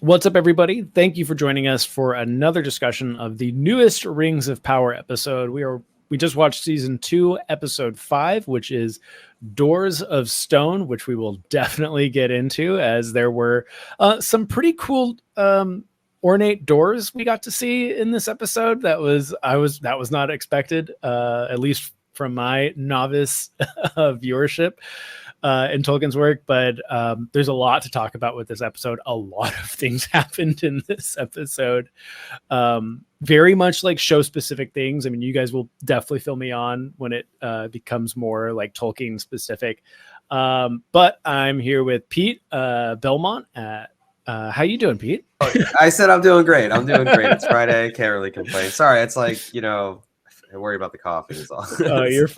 What's up, everybody? Thank you for joining us for another discussion of the newest Rings of Power episode. We just watched season 2, episode 5, which is Doors of Stone, which we will definitely get into, as there were some pretty cool ornate doors we got to see in this episode. That was not expected, at least from my novice viewership in Tolkien's work, but there's a lot to talk about with this episode. A lot of things happened in this episode, very much like show specific things. I mean, you guys will definitely fill me on when it becomes more like Tolkien specific, but I'm here with Pete Belmont. How you doing, Pete? I said I'm doing great. It's Friday. Can't really complain. Sorry, it's like, I worry about the coffee is all. Oh, you're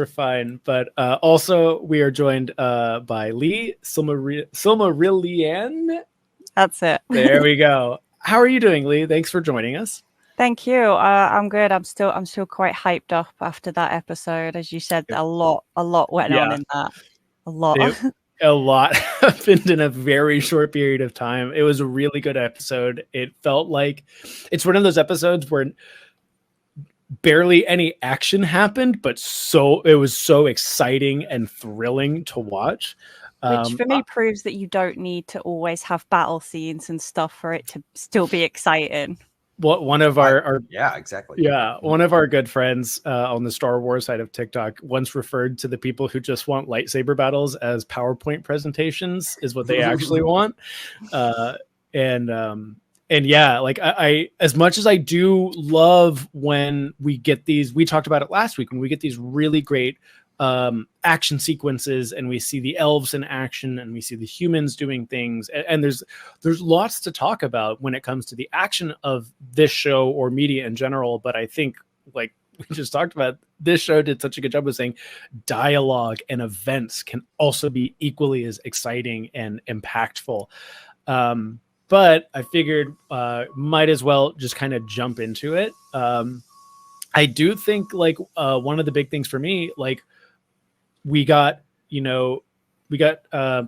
fine. But also we are joined by Lee Silmarillion. That's it. There we go. How are you doing, Lee? Thanks for joining us. Thank you. I'm good. I'm still quite hyped up after that episode. As you said, a lot went on in that. A lot happened in a very short period of time. It was a really good episode. It felt like it's one of those episodes where barely any action happened, but it was so exciting and thrilling to watch. Which for me proves that you don't need to always have battle scenes and stuff for it to still be exciting. One of our one of our good friends on the Star Wars side of TikTok once referred to the people who just want lightsaber battles as PowerPoint presentations is what they actually want. And yeah, like I as much as I do love when we get these, we talked about it last week, when we get these really great action sequences and we see the elves in action and we see the humans doing things. And there's lots to talk about when it comes to the action of this show or media in general. But I think, like we just talked about, this show did such a good job of saying dialogue and events can also be equally as exciting and impactful. But I figured might as well just kind of jump into it. I do think like one of the big things for me, like we got the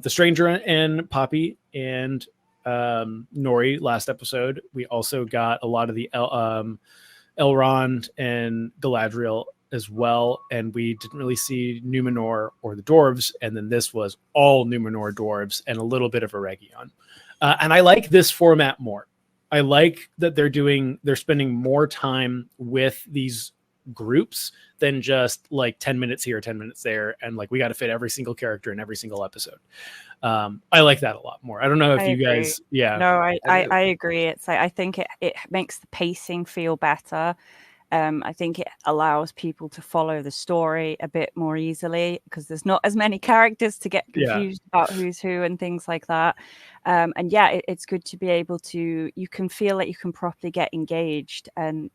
Stranger and Poppy and Nori last episode. We also got a lot of the Elrond and Galadriel as well, and we didn't really see Numenor or the dwarves. And then this was all Numenor dwarves and a little bit of Eregion. And I like this format more. I like that they're spending more time with these groups than just like 10 minutes here, 10 minutes there. And like, we got to fit every single character in every single episode. I like that a lot more. I don't know if you guys, No, I agree. It's like, I think it makes the pacing feel better. I think it allows people to follow the story a bit more easily because there's not as many characters to get confused about who's who and things like that. And yeah, it's good to be able to, you can feel that you can properly get engaged and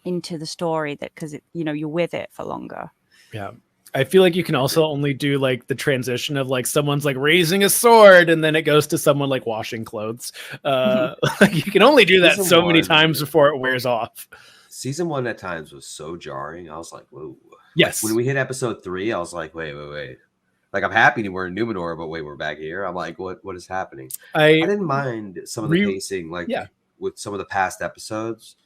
into the story because you're with it for longer. Yeah. I feel like you can also only do like the transition of like someone's like raising a sword and then it goes to someone like washing clothes. You can only do that so many times before it wears off. Season 1 at times was so jarring. I was like, whoa. Yes. When we hit episode 3, I was like, wait. Like, I'm happy we're in Numenor, but wait, we're back here. I'm like, what is happening? I didn't mind some of the pacing, with some of the past episodes.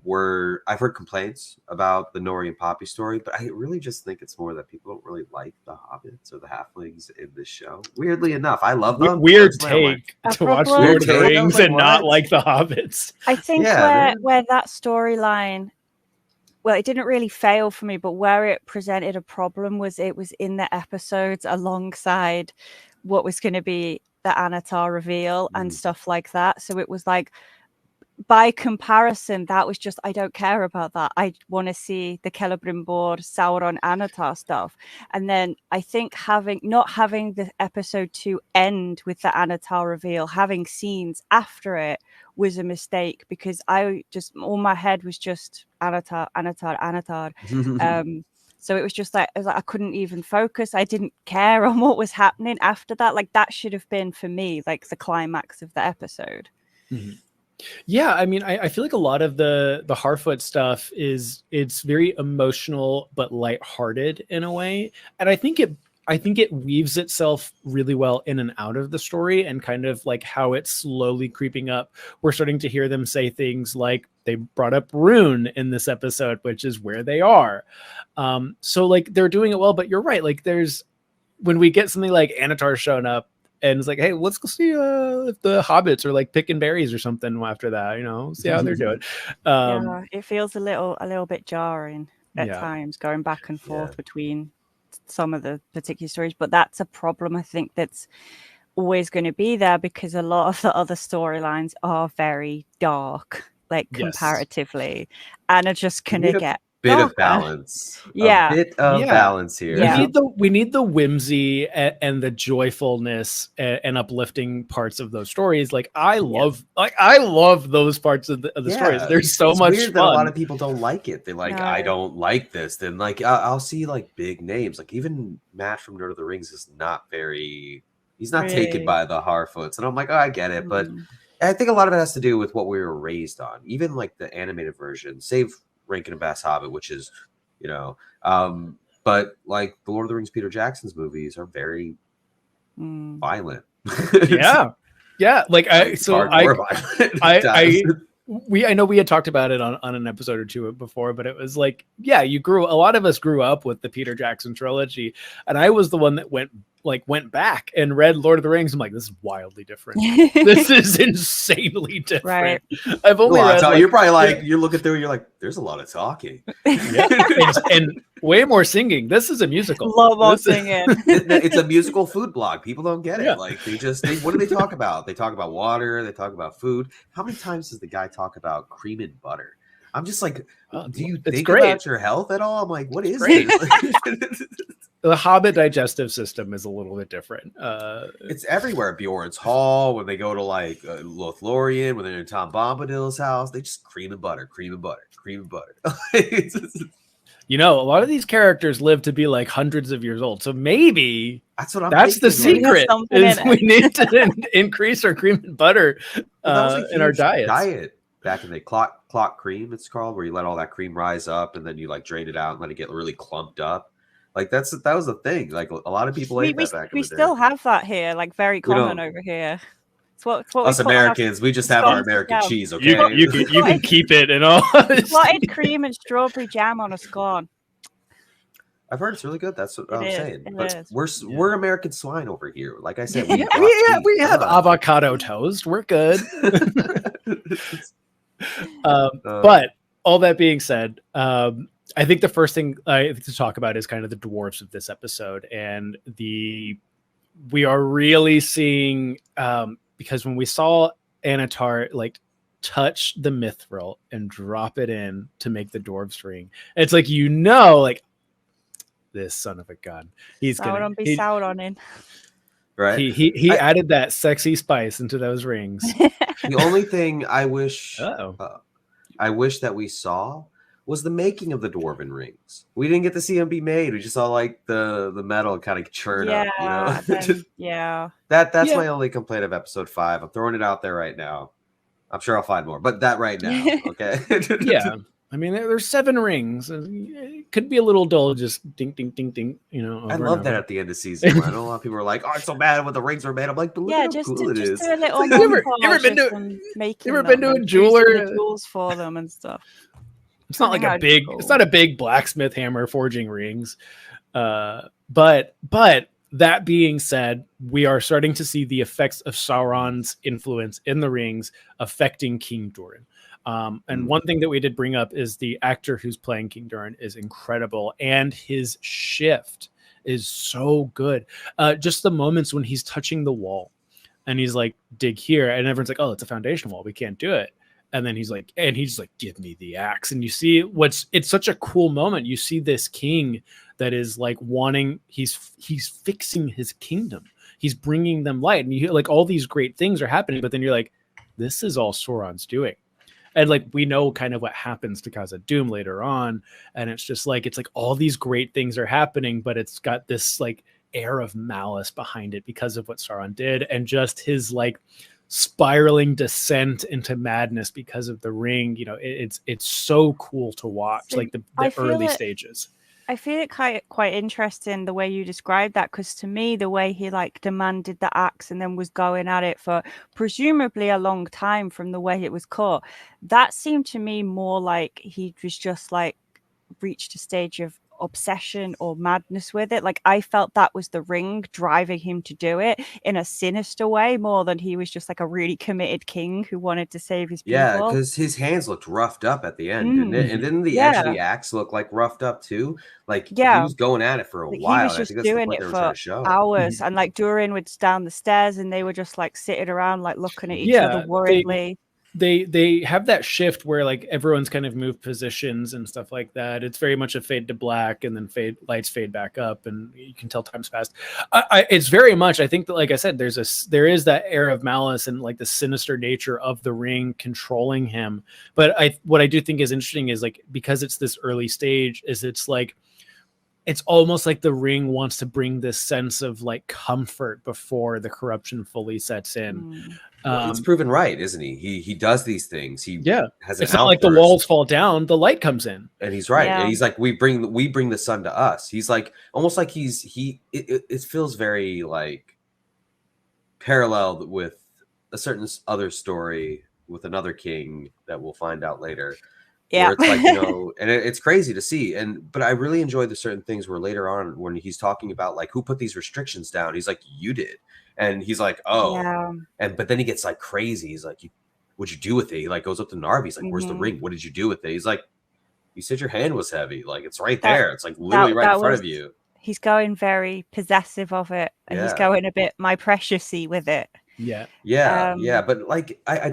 Where I've heard complaints about the Nori and Poppy story, but I really just think it's more that people don't really like the hobbits or the halflings in this show. Weirdly enough, I love them. Weird take to watch Lord of the Rings and not like the hobbits. I think where that storyline, well, it didn't really fail for me, but where it presented a problem was it was in the episodes alongside what was going to be the Anatar reveal and stuff like that. So it was like, by comparison, that was just, I don't care about that. I want to see the Celebrimbor, Sauron, Anatar stuff. And then I think not having the episode 2 end with the Anatar reveal, having scenes after it was a mistake because all my head was just Anatar. So it was just like, I couldn't even focus. I didn't care on what was happening after that. Like that should have been for me, like the climax of the episode. Mm-hmm. Yeah, I mean, I feel like a lot of the Harfoot stuff it's very emotional but lighthearted in a way, and I think I think it weaves itself really well in and out of the story, and kind of like how it's slowly creeping up. We're starting to hear them say things like they brought up Rune in this episode, which is where they are. So like they're doing it well, but you're right. Like when we get something like Anatar showing up and it's like, hey, let's go see if the hobbits are like picking berries or something after that, see how they're doing. Yeah, it feels a little bit jarring at times, going back and forth between some of the particular stories, but that's a problem I think that's always going to be there, because a lot of the other storylines are very dark, like comparatively, and are just going to get bit of balance. Yeah. A bit of balance here. Yeah. We need the whimsy and the joyfulness and uplifting parts of those stories. Like I love those parts of the stories. There's so much weird fun. That a lot of people don't like it. They're like, I don't like this. Then like I'll see like big names. Like even Matt from Lord of the Rings is not very. He's not taken by the Harfoots, and I'm like, I get it, but I think a lot of it has to do with what we were raised on. Even like the animated version, save Rankin and Bass Hobbit, which is, but like the Lord of the Rings Peter Jackson's movies are very violent. Yeah. Like I know we had talked about it on an episode or two before, but it was like, a lot of us grew up with the Peter Jackson trilogy, and I was the one that went back and read Lord of the Rings. I'm like, this is wildly different. This is insanely different. Right. I've only read, you're probably like, you look at there, you're like, there's a lot of talking. and way more singing. This is a musical. Love all singing. It's a musical food blog. People don't get it. Like what do they talk about? They talk about water. They talk about food. How many times does the guy talk about cream and butter? I'm just like, do you think about your health at all? I'm like, what is it? The Hobbit digestive system is a little bit different. It's everywhere. Bjorn's Hall, when they go to like Lothlorien, when they're in Tom Bombadil's house, they just cream and butter. A lot of these characters live to be like hundreds of years old. So maybe that's the secret. Is we need to increase our cream and butter in our diets. Back in the clock cream, it's called, where you let all that cream rise up and then you like drain it out and let it get really clumped up. Like that was the thing. Like a lot of people ate that back in the day. We still have that here, like very common over here. It's what us Americans, we just have our American cheese. Okay, you can keep it and all. Clotted cream and strawberry jam on a scone. I've heard it's really good. That's what I'm saying. But we're American swine over here. Like I said, we have avocado toast. We're good. But all that being said, I think the first thing I think to talk about is kind of the dwarves of this episode, and we are really seeing because when we saw Anatar like touch the mithril and drop it in to make the dwarves ring, it's like like this son of a gun, he's gonna be Sauron. Right. He added that sexy spice into those rings. The only thing I wish that we saw was the making of the dwarven rings. We didn't get to see them be made. We just saw like the metal kind of churn up, That's my only complaint of episode 5. I'm throwing it out there right now. I'm sure I'll find more, but that right now, okay? Yeah. I mean, there's 7 rings. It could be a little dull, just ding, ding, ding, ding. I love that at the end of season. I know a lot of people are like, "Oh, it's so bad when the rings are made." I'm like, "Look how cool it is." Do a little you ever been to a jeweler? Jewels for them and stuff. It's not like it's not a big blacksmith hammer forging rings. But that being said, we are starting to see the effects of Sauron's influence in the rings affecting King Durin. And one thing that we did bring up is the actor who's playing King Durin is incredible, and his shift is so good. Just the moments when he's touching the wall and he's like, dig here, and everyone's like, oh, it's a foundation wall, we can't do it. And then he's like, give me the axe. And you see it's such a cool moment. You see this king that is like he's fixing his kingdom. He's bringing them light. And you hear like all these great things are happening, but then you're like, this is all Sauron's doing. And like, we know kind of what happens to Khazad-dûm later on. And it's just like, it's like all these great things are happening, but it's got this like air of malice behind it because of what Sauron did. And just his like spiraling descent into madness because of the ring. It's so cool to watch, like the early stages. I feel it quite interesting the way you described that, because to me, the way he like demanded the axe and then was going at it for presumably a long time from the way it was cut, that seemed to me more like he was just like reached a stage of obsession or madness with it. Like I felt that was the ring driving him to do it in a sinister way, more than he was just like a really committed king who wanted to save his people. Yeah, because his hands looked roughed up at the end, didn't it? And then the edge of the axe looked like roughed up too. Like he was going at it for a while. He was just doing it for hours, and like Durin would down the stairs, and they were just like sitting around, like looking at each other worriedly. They have that shift where like everyone's kind of moved positions and stuff like that. It's very much a fade to black, and then lights fade back up, and you can tell time's passed. It's very much, I think that, like I said, there is that air of malice and like the sinister nature of the ring controlling him. But what I do think is interesting is like, because it's this early stage, is it's almost like the ring wants to bring this sense of like comfort before the corruption fully sets in. Well, he's proven right, isn't he? He does these things. He has. It's not like the walls fall down; the light comes in, and he's right. And he's like, we bring the sun to us. He's like almost like it feels very like paralleled with a certain other story with another king that we'll find out later. Yeah, where it's like, and it's crazy to see. But I really enjoy the certain things where later on, when he's talking about like who put these restrictions down, he's like, you did. And he's like, but then he gets like crazy. He's like, what'd you do with it? He like goes up to Narvi. He's like, where's the ring? What did you do with it? He's like, you said your hand was heavy. Like, it's right there. It's like literally right in front of you. He's going very possessive of it. And he's going a bit my precious-y with it. Yeah. But like, I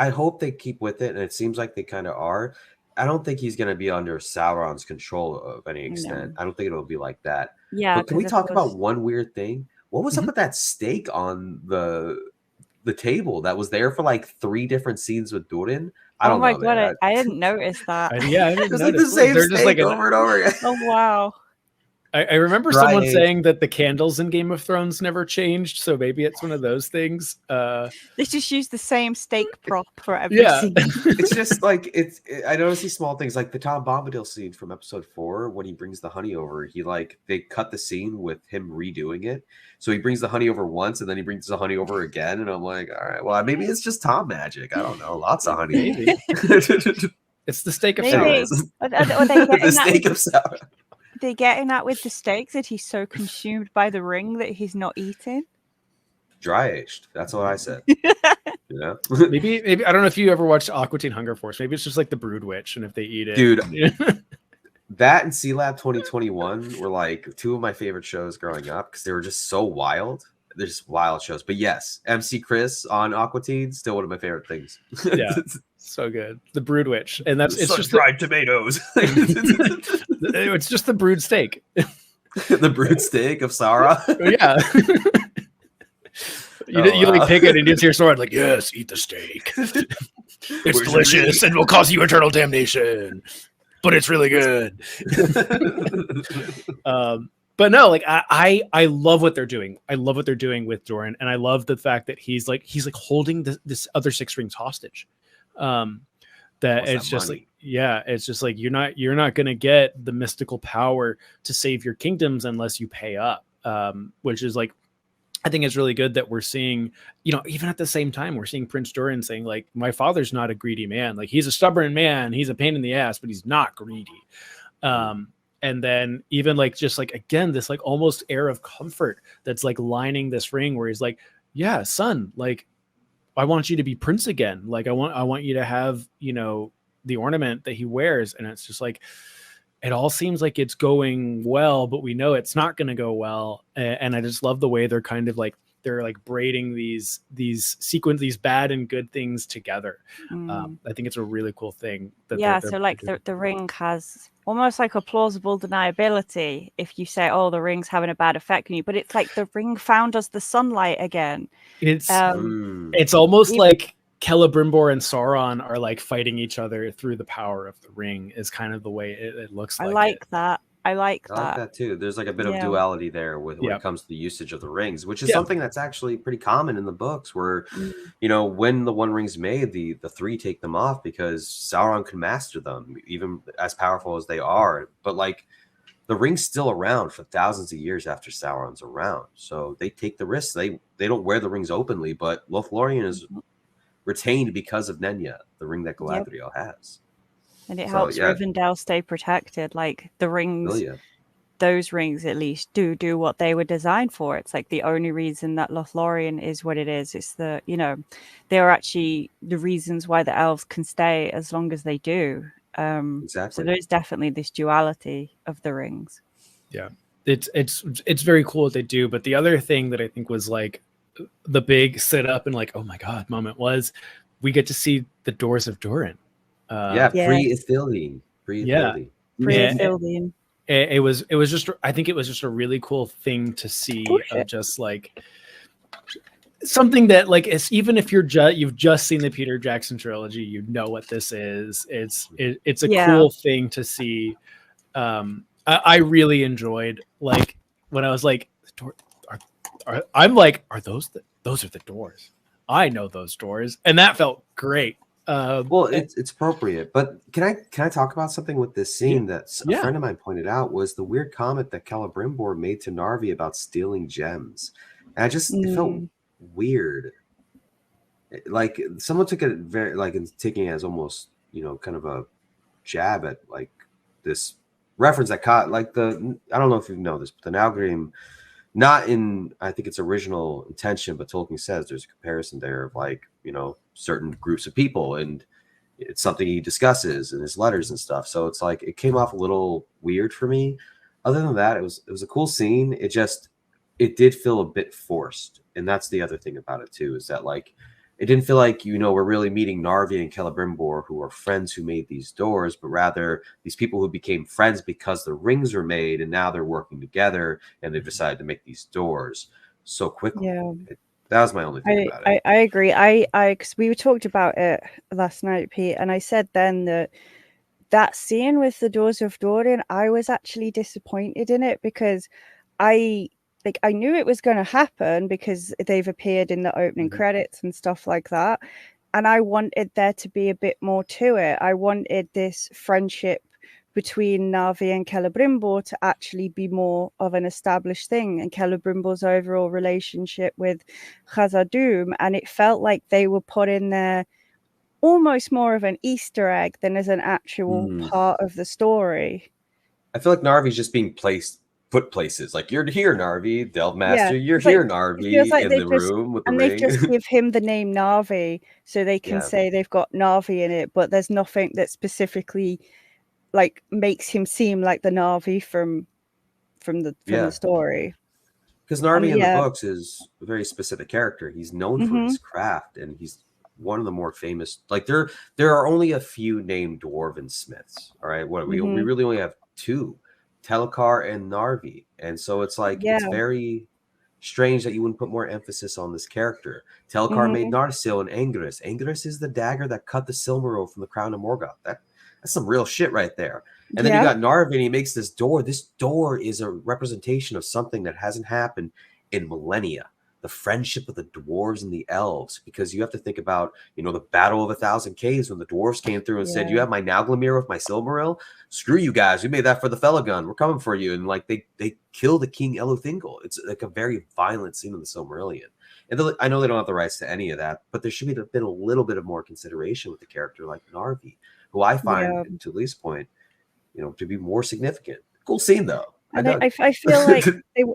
hope they keep with it. And it seems like they kind of are. I don't think he's going to be under Sauron's control of any extent. I don't think it'll be like that. Yeah. But can we talk about one weird thing? What was up with that steak on the table that was there for like 3 different scenes with Durin? I don't know. Oh my god, I didn't notice that. I didn't notice. Like the same steak just like over and over again. Oh wow. I remember someone saying that the candles in Game of Thrones never changed, so maybe it's one of those things. They just use the same steak prop for everything. It's just like I notice these small things, like the Tom Bombadil scene from episode 4 when he brings the honey over. They cut the scene with him redoing it, so he brings the honey over once, and then he brings the honey over again, and I'm like, all right, well, maybe it's just Tom magic. I don't know, lots of honey. Maybe. It's the steak of Sauron. The steak of Sauron. They getting that with the steaks that he's so consumed by the ring that he's not eating? Dry aged. That's what I said. Maybe I don't know if you ever watched Aqua Teen Hunger Force. Maybe it's just like the Brood Witch, and if they eat it, dude. That and Sea Lab 2021 were like 2 of my favorite shows growing up because they were just so wild. They're just wild shows. But yes, MC Chris on Aqua Teen, still one of my favorite things. Yeah. So good. The Brood Witch. And it's just dried tomatoes. It's just the brood steak. The brood steak of Sauron. Yeah. You like pick it and it's your sword, like, yes, eat the steak. It's delicious and will cause you eternal damnation. But it's really good. But no, like I love what they're doing. I love what they're doing with Durin, and I love the fact that he's like holding this other 6 rings hostage. That it's just money? It's just like you're not gonna get the mystical power to save your kingdoms unless you pay up. Which is like, I think it's really good that we're seeing, even at the same time, we're seeing Prince Durin saying like, my father's not a greedy man. Like, he's a stubborn man, he's a pain in the ass, but he's not greedy. And then even like, just like, again, this like almost air of comfort that's like lining this ring where he's like, yeah, son, like, I want you to be prince again. Like, I want you to have, the ornament that he wears. And it's just like, it all seems like it's going well, but we know it's not going to go well. And I just love the way they're kind of like, they're like braiding these bad and good things together. I think it's a really cool thing. So like the ring has almost like a plausible deniability if you say, oh, the ring's having a bad effect on you, but it's like the ring found us the sunlight again. It's almost like Celebrimbor and Sauron are like fighting each other through the power of the ring is kind of the way it looks like. I like that. I like that too. There's like a bit of duality there when it comes to the usage of the rings, which is something that's actually pretty common in the books where, when the One Ring's made, the 3 take them off because Sauron can master them, even as powerful as they are. But like the ring's still around for thousands of years after Sauron's around. So they take the risks. They don't wear the rings openly, but Lothlorien is retained because of Nenya, the ring that Galadriel has. And it helps Rivendell stay protected. Like the rings, those rings at least do what they were designed for. It's like the only reason that Lothlorien is what it is. It's the, they're actually the reasons why the elves can stay as long as they do. Exactly. So there's definitely this duality of the rings. Yeah, it's very cool what they do. But the other thing that I think was like the big sit up and like, oh my God moment was we get to see the doors of Durin. Pre-Ithilien. Pre-Ithilien. It was just, I think it was just a really cool thing to see of just like something that like, it's, even if you've just seen the Peter Jackson trilogy, you know what this is. It's a cool thing to see. I really enjoyed like when I was like, I'm like, are those are the doors? I know those doors, and that felt great. Well, it's appropriate, but can I talk about something with this scene that a friend of mine pointed out was the weird comment that Celebrimbor made to Narvi about stealing gems, and it felt weird. Like someone took it very like taking it as almost kind of a jab at like this reference that caught like I don't know if you know this, but the Nalgrim. Not in, I think it's original intention, but Tolkien says there's a comparison there of like, certain groups of people, and it's something he discusses in his letters and stuff. So it's like, it came off a little weird for me. Other than that, it was a cool scene. It did feel a bit forced. And that's the other thing about it too, is that like, it didn't feel like, we're really meeting Narvi and Celebrimbor, who are friends who made these doors, but rather these people who became friends because the rings were made, and now they're working together, and they've decided to make these doors so quickly. Yeah. That was my only thing about it. I agree. Because we talked about it last night, Pete, and I said then that scene with the doors of Durin, I was actually disappointed in it because I knew it was going to happen because they've appeared in the opening credits and stuff like that. And I wanted there to be a bit more to it. I wanted this friendship between Narvi and Celebrimbor to actually be more of an established thing, and Celebrimbor's overall relationship with Khazad-dûm. And it felt like they were put in there almost more of an Easter egg than as an actual part of the story. I feel like Narvi's just being put places like, you're here, Narvi, Delve Master, you're here, like, Narvi, like in the room with the ring. They just give him the name Narvi so they can say they've got Narvi in it, but there's nothing that specifically like makes him seem like the Narvi from the story. Because Narvi in the books is a very specific character. He's known for his craft, and he's one of the more famous. Like there are only a few named dwarven smiths. All right, we really only have two. Telekar and Narvi, and so it's like it's very strange that you wouldn't put more emphasis on this character. Telekar made Narsil and Anguirus. Anguirus is the dagger that cut the Silmaril from the crown of Morgoth. That's some real shit right there. And then you got Narvi, and he makes this door. This door is a representation of something that hasn't happened in millennia. The friendship of the dwarves and the elves, because you have to think about, the Battle of 1,000 Caves when the dwarves came through and said, "You have my Nauglamir with my Silmaril? Screw you guys. We made that for the Felagund. We're coming for you." And like they kill the King Eluthingal. It's like a very violent scene in the Silmarillion. And I know they don't have the rights to any of that, but there should have been a little bit of more consideration with a character like Narvi, who I find, to Lee's point, to be more significant. Cool scene though. And I feel like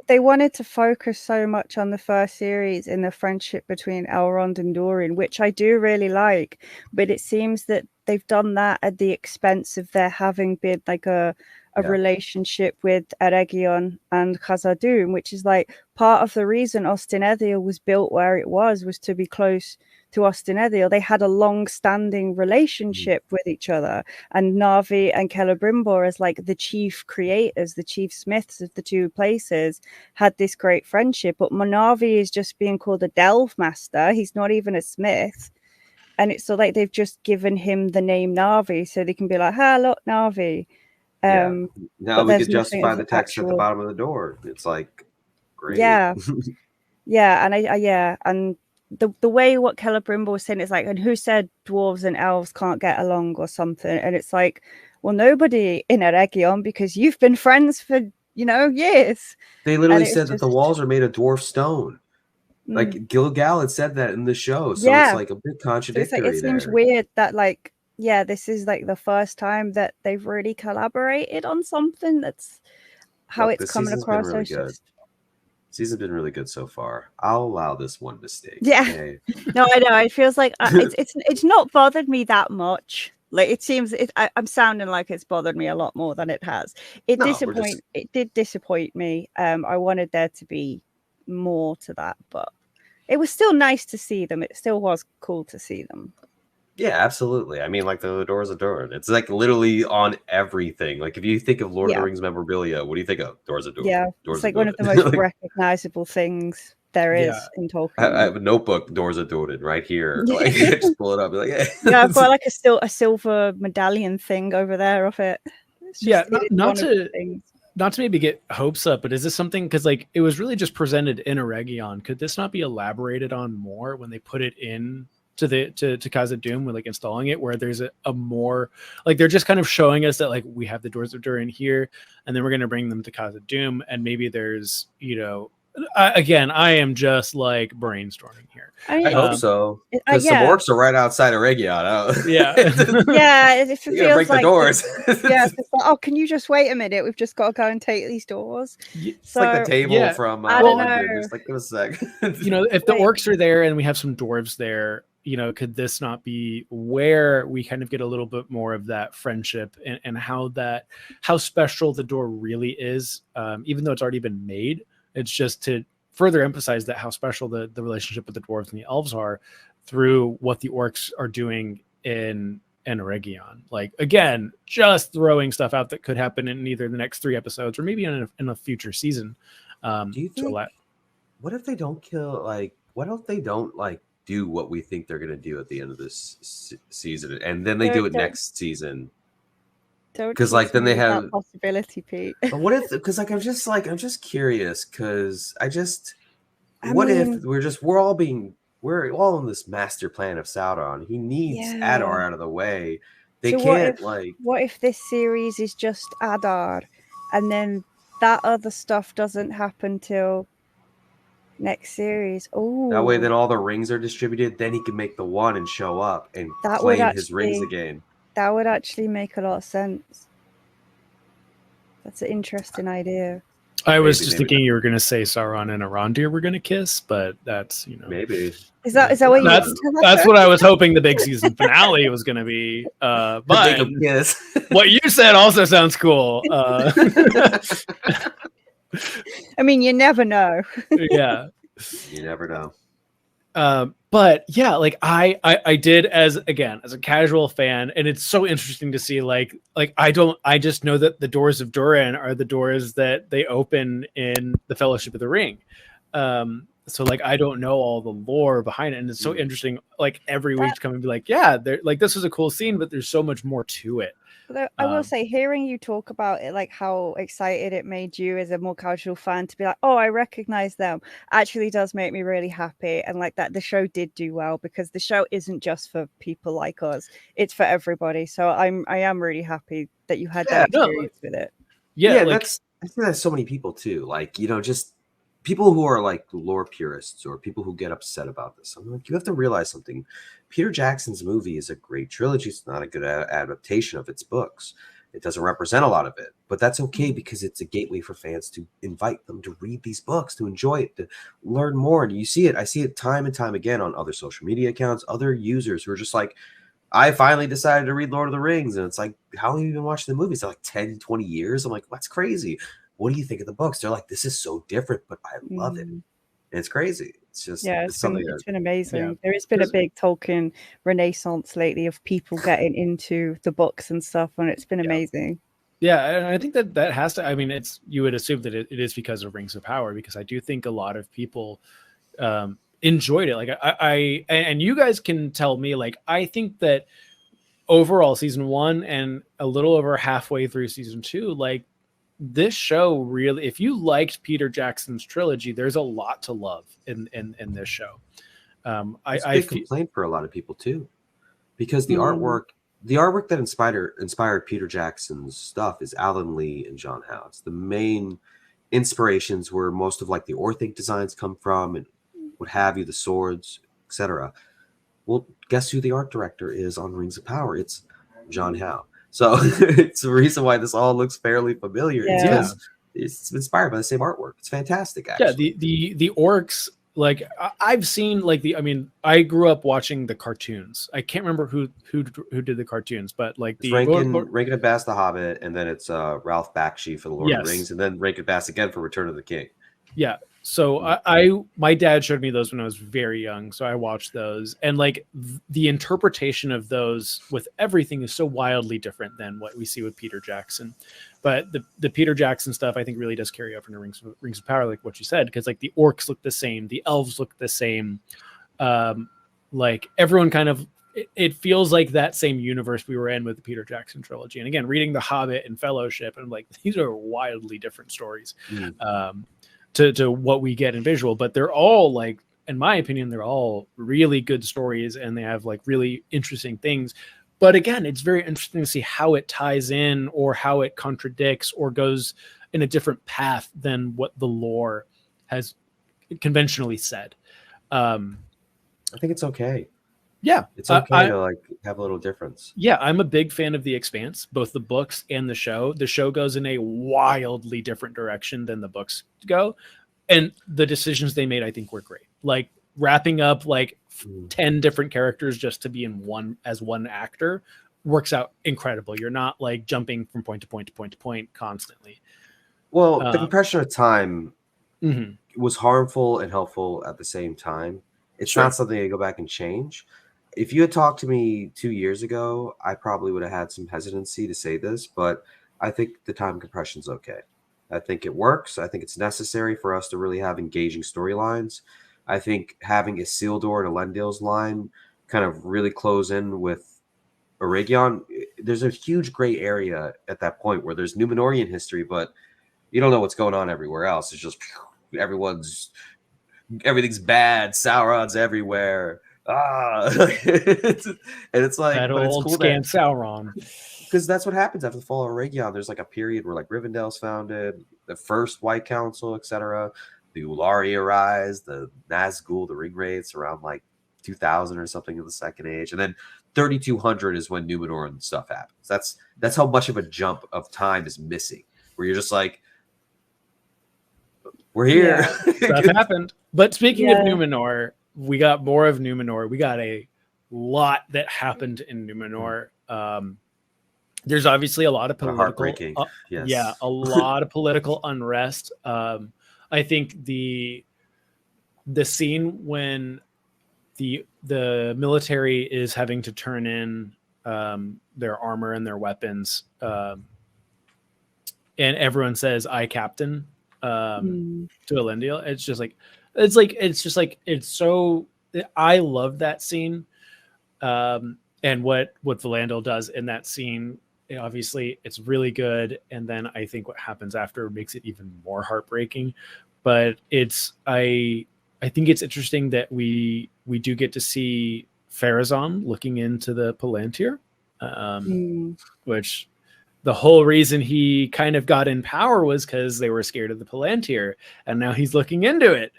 they wanted to focus so much on the first series in the friendship between Elrond and Durin, which I do really like. But it seems that they've done that at the expense of there having been like a relationship with Eregion and Khazad-dûm, which is like part of the reason Ostinedhil was built where it was to be close to Ostinedhil. They had a long-standing relationship with each other, and Narvi and Celebrimbor, as like the chief creators, the chief smiths of the two places, had this great friendship. But Narvi is just being called a delve master. He's not even a smith, and it's so like they've just given him the name Narvi so they can be like, "Ha, look, Narvi." Now we could justify the text at the bottom of the door. It's like great. And the way what Celebrimbor was saying is like, and who said dwarves and elves can't get along or something? And it's like, well, nobody in Eregion, because you've been friends for, years. They literally said that the walls are made of dwarf stone. Like Gilgal had said that in the show. So it's like a bit contradictory. It seems weird that this is like the first time that they've really collaborated on something. That's how it's coming across. Really good. Season's been really good so far. I'll allow this one mistake. Yeah. Okay? No, I know. It feels like it's not bothered me that much. Like it seems I'm sounding like it's bothered me a lot more than it has. It did disappoint me. I wanted there to be more to that, but it was still nice to see them. It still was cool to see them. Yeah, absolutely. I mean, like the Doors of Durin. It's like literally on everything. Like if you think of Lord of the Rings memorabilia, what do you think of? Doors of Durin. Yeah, it's like one of the most recognizable things there is in Tolkien. I have a notebook, Doors of Durin, right here. Like, just pull it up. Like, yeah, I've got like a silver medallion thing over there of it. Not to maybe get hopes up, but is this something, because like it was really just presented in Eregion, could this not be elaborated on more when they put it in to Khazad-dûm, with like installing it, where there's a more like they're just kind of showing us that like we have the Doors of Durin here, and then we're going to bring them to Khazad-dûm, and maybe there's again, I am just like brainstorming here. I hope so, because some orcs are right outside of Eregion. Yeah, it feels break like the doors. Can you just wait a minute? We've just got to go and take these doors. It's like the table from just like give us a sec. If the orcs are there and we have some dwarves there, could this not be where we kind of get a little bit more of that friendship and how special the door really is, even though it's already been made. It's just to further emphasize that how special the relationship with the dwarves and the elves are through what the orcs are doing in Eregion. Like, again, just throwing stuff out that could happen in either the next 3 episodes or maybe in a future season. Do you think, what if they don't kill, like, what if they don't, like, do what we think they're going to do at the end of this season, and then they do it next season? Because like then they have that possibility, Pete. But what if? Because like I'm just curious. Because what if we're all in this master plan of Sauron? He needs Adar out of the way. They can't What if this series is just Adar, and then that other stuff doesn't happen till next series? Oh, that way then all the rings are distributed. Then he can make the one and show up and claim his rings again. That would actually make a lot of sense. That's an interesting idea. I was just thinking you were going to say Sauron and Arondir were going to kiss, but that's, maybe. Is that what that's what I was hoping the big season finale was going to be. But what you said also sounds cool. I mean, you never know. Yeah. You never know. But yeah, like I did as a casual fan, and it's so interesting to see like I just know that the Doors of Durin are the doors that they open in the Fellowship of the Ring. So like I don't know all the lore behind it, and it's so interesting. Like every week to come and be like, yeah, like this was a cool scene, but there's so much more to it. I will say, hearing you talk about it, like how excited it made you as a more casual fan to be like, oh, I recognize them, actually does make me really happy. And like that the show did do well, because the show isn't just for people like us, it's for everybody. So I am really happy that you had that experience with it. Yeah, I think that's so many people too. Like, just people who are like lore purists or people who get upset about this. I'm like, you have to realize something. Peter Jackson's movie is a great trilogy. It's not a good adaptation of its books. It doesn't represent a lot of it, but that's okay, because it's a gateway for fans to invite them to read these books, to enjoy it, to learn more. And I see it time and time again on other social media accounts, other users who are just like, I finally decided to read Lord of the Rings. And it's like, how have you been watching the movies? They're like 10, 20 years. I'm like, that's crazy. What do you think of the books? They're like, this is so different, but I love it. And it's crazy. It's just, it's been amazing. Yeah. There has been a big Tolkien renaissance lately of people getting into the books and stuff, and it's been amazing. Yeah, and I think that has to, I mean, you would assume that it is because of Rings of Power, because I do think a lot of people enjoyed it. Like I and you guys can tell me, like, I think that overall season 1 and a little over halfway through season 2, like, this show really, if you liked Peter Jackson's trilogy, there's a lot to love in this show. It's a big complaint for a lot of people too, because the artwork the artwork that inspired Peter Jackson's stuff is Alan Lee and John House. The main inspirations where most of like the Orthanc designs come from and what have you, the swords, etc. Well, guess who the art director is on Rings of Power? It's John Howe. So it's the reason why this all looks fairly familiar. Yeah. It's inspired by the same artwork. It's fantastic, actually. Yeah, the orcs, like I've seen like I grew up watching the cartoons. I can't remember who did the cartoons, but like it's Rankin and Bass the Hobbit, and then it's Ralph Bakshi for the Lord of the Rings, and then Rankin Bass again for Return of the King. Yeah. So my dad showed me those when I was very young, so I watched those, and like the interpretation of those with everything is so wildly different than what we see with Peter Jackson. But the Peter Jackson stuff I think really does carry over into Rings of Power, like what you said, because like the orcs look the same, the elves look the same, like everyone kind of. It feels like that same universe we were in with the Peter Jackson trilogy. And again, reading The Hobbit and Fellowship, and like these are wildly different stories. To what we get in visual, but they're all like, in my opinion, they're all really good stories, and they have like really interesting things. But again, it's very interesting to see how it ties in or how it contradicts or goes in a different path than what the lore has conventionally said. I think it's okay. Yeah, it's okay to like have a little difference. Yeah, I'm a big fan of The Expanse, both the books and the show. The show goes in a wildly different direction than the books go, and the decisions they made, I think, were great. Like wrapping up like 10 different characters just to be in one actor works out incredible. You're not like jumping from point to point to point to point constantly. Well, the compression of time was harmful and helpful at the same time. It's not something I go back and change. If you had talked to me 2 years ago, I probably would have had some hesitancy to say this, but I think the time compression is okay. I think it works. I think it's necessary for us to really have engaging storylines. I think having Isildur and Elendil's line kind of really close in with Eregion, there's a huge gray area at that point where there's Númenórean history, but you don't know what's going on everywhere else. It's just everything's bad. Sauron's everywhere. And it's like that old cool scam Sauron, because that's what happens after the fall of Eregion. There's like a period where like Rivendell's founded, the first White Council, etc. The Ulari arise, the Nazgul, the Ringwraiths around like 2000 or something in the Second Age, and then 3200 is when Númenor and stuff happens. That's how much of a jump of time is missing, where you're just like, we're here. Stuff happened. But speaking of Númenor, we got more of Númenor. We got a lot that happened in Númenor. There's obviously a lot of political, heartbreaking. Yes. Yeah, a lot of political unrest. I think the scene when the military is having to turn in their armor and their weapons, and everyone says "I captain" to Elendil. It's so. I love that scene, and what Valandil does in that scene. Obviously, it's really good, and then I think what happens after makes it even more heartbreaking. But I think it's interesting that we do get to see Pharazôn looking into the Palantir, which the whole reason he kind of got in power was because they were scared of the Palantir, and now he's looking into it.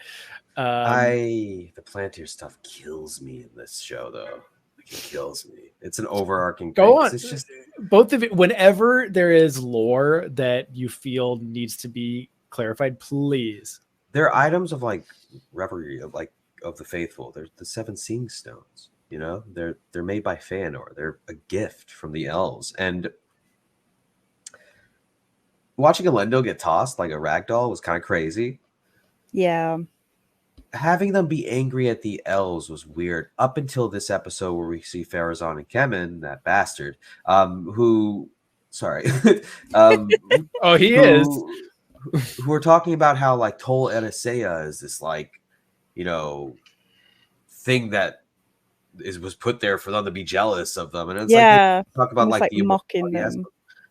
The Palantir stuff kills me in this show, though. It kills me. It's an overarching thing. Go on. It's just both of it. Whenever there is lore that you feel needs to be clarified, please. There are items of like reverie of the faithful. There's the 7 seeing stones. You know, they're made by Fëanor. They're a gift from the elves. And watching Elendil get tossed like a ragdoll was kind of crazy. Yeah. Having them be angry at the elves was weird up until this episode where we see Pharazôn and Kemen, that bastard, who are talking about how like Tol Eressëa is this like, you know, thing that was put there for them to be jealous of them. And it's like, talk about like the mocking them.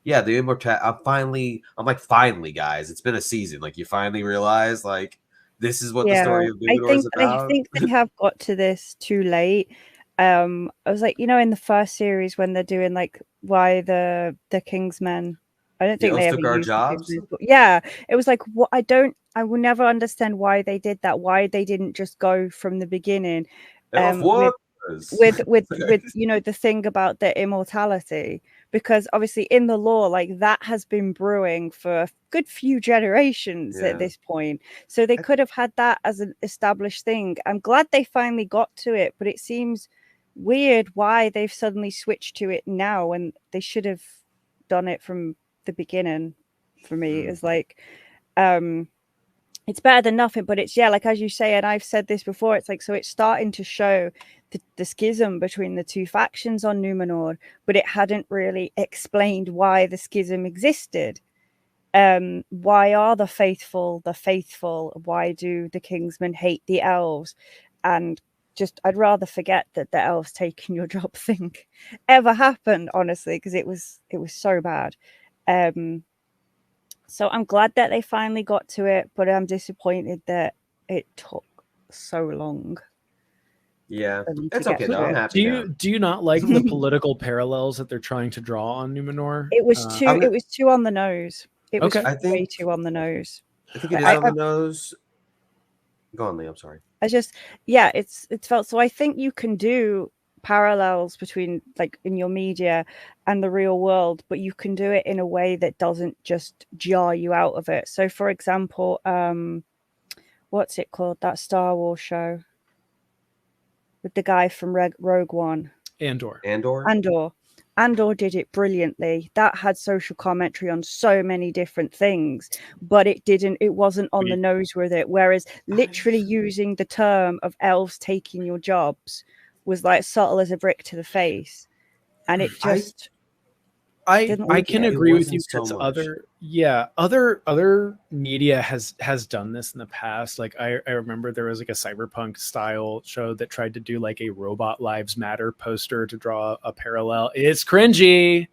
Yeah, the immortality. I'm like, finally, guys, it's been a season. Like, you finally realize, like, this is what the story of Númenor is about. I think they have got to this too late. I was like, in the first series when they're doing like why the Kingsmen, I don't think they ever our used jobs. It was like, what I will never understand why they did that. Why they didn't just go from the beginning with the thing about their immortality, because obviously in the lore, like, that has been brewing for a good few generations at this point. So they could have had that as an established thing. I'm glad they finally got to it, but it seems weird why they've suddenly switched to it now when they should have done it from the beginning. For me, it's like, it's better than nothing, but it's, like, as you say, and I've said this before, it's like, so it's starting to show the schism between the two factions on Numenor, but it hadn't really explained why the schism existed. Why are the faithful? Why do the Kingsmen hate the elves? And just, I'd rather forget that the elves taking your job thing ever happened, honestly, because it was so bad. So I'm glad that they finally got to it, but I'm disappointed that it took so long. Yeah, it's okay though. I'm happy. Do you not like the political parallels that they're trying to draw on Numenor? It was too on the nose. It was way too on the nose. I think it is on the nose. Go on, Lee. I'm sorry. It's felt so. I think you can do parallels between, like, in your media and the real world, but you can do it in a way that doesn't just jar you out of it. So, for example, what's it called? That Star Wars show with the guy from Rogue One. Andor did it brilliantly. That had social commentary on so many different things, but it wasn't on the nose with it. Whereas literally using the term of elves taking your jobs was like subtle as a brick to the face. And it just... I can agree with you, because other media has done this in the past. Like I remember there was like a cyberpunk style show that tried to do like a Robot Lives Matter poster to draw a parallel. It's cringy.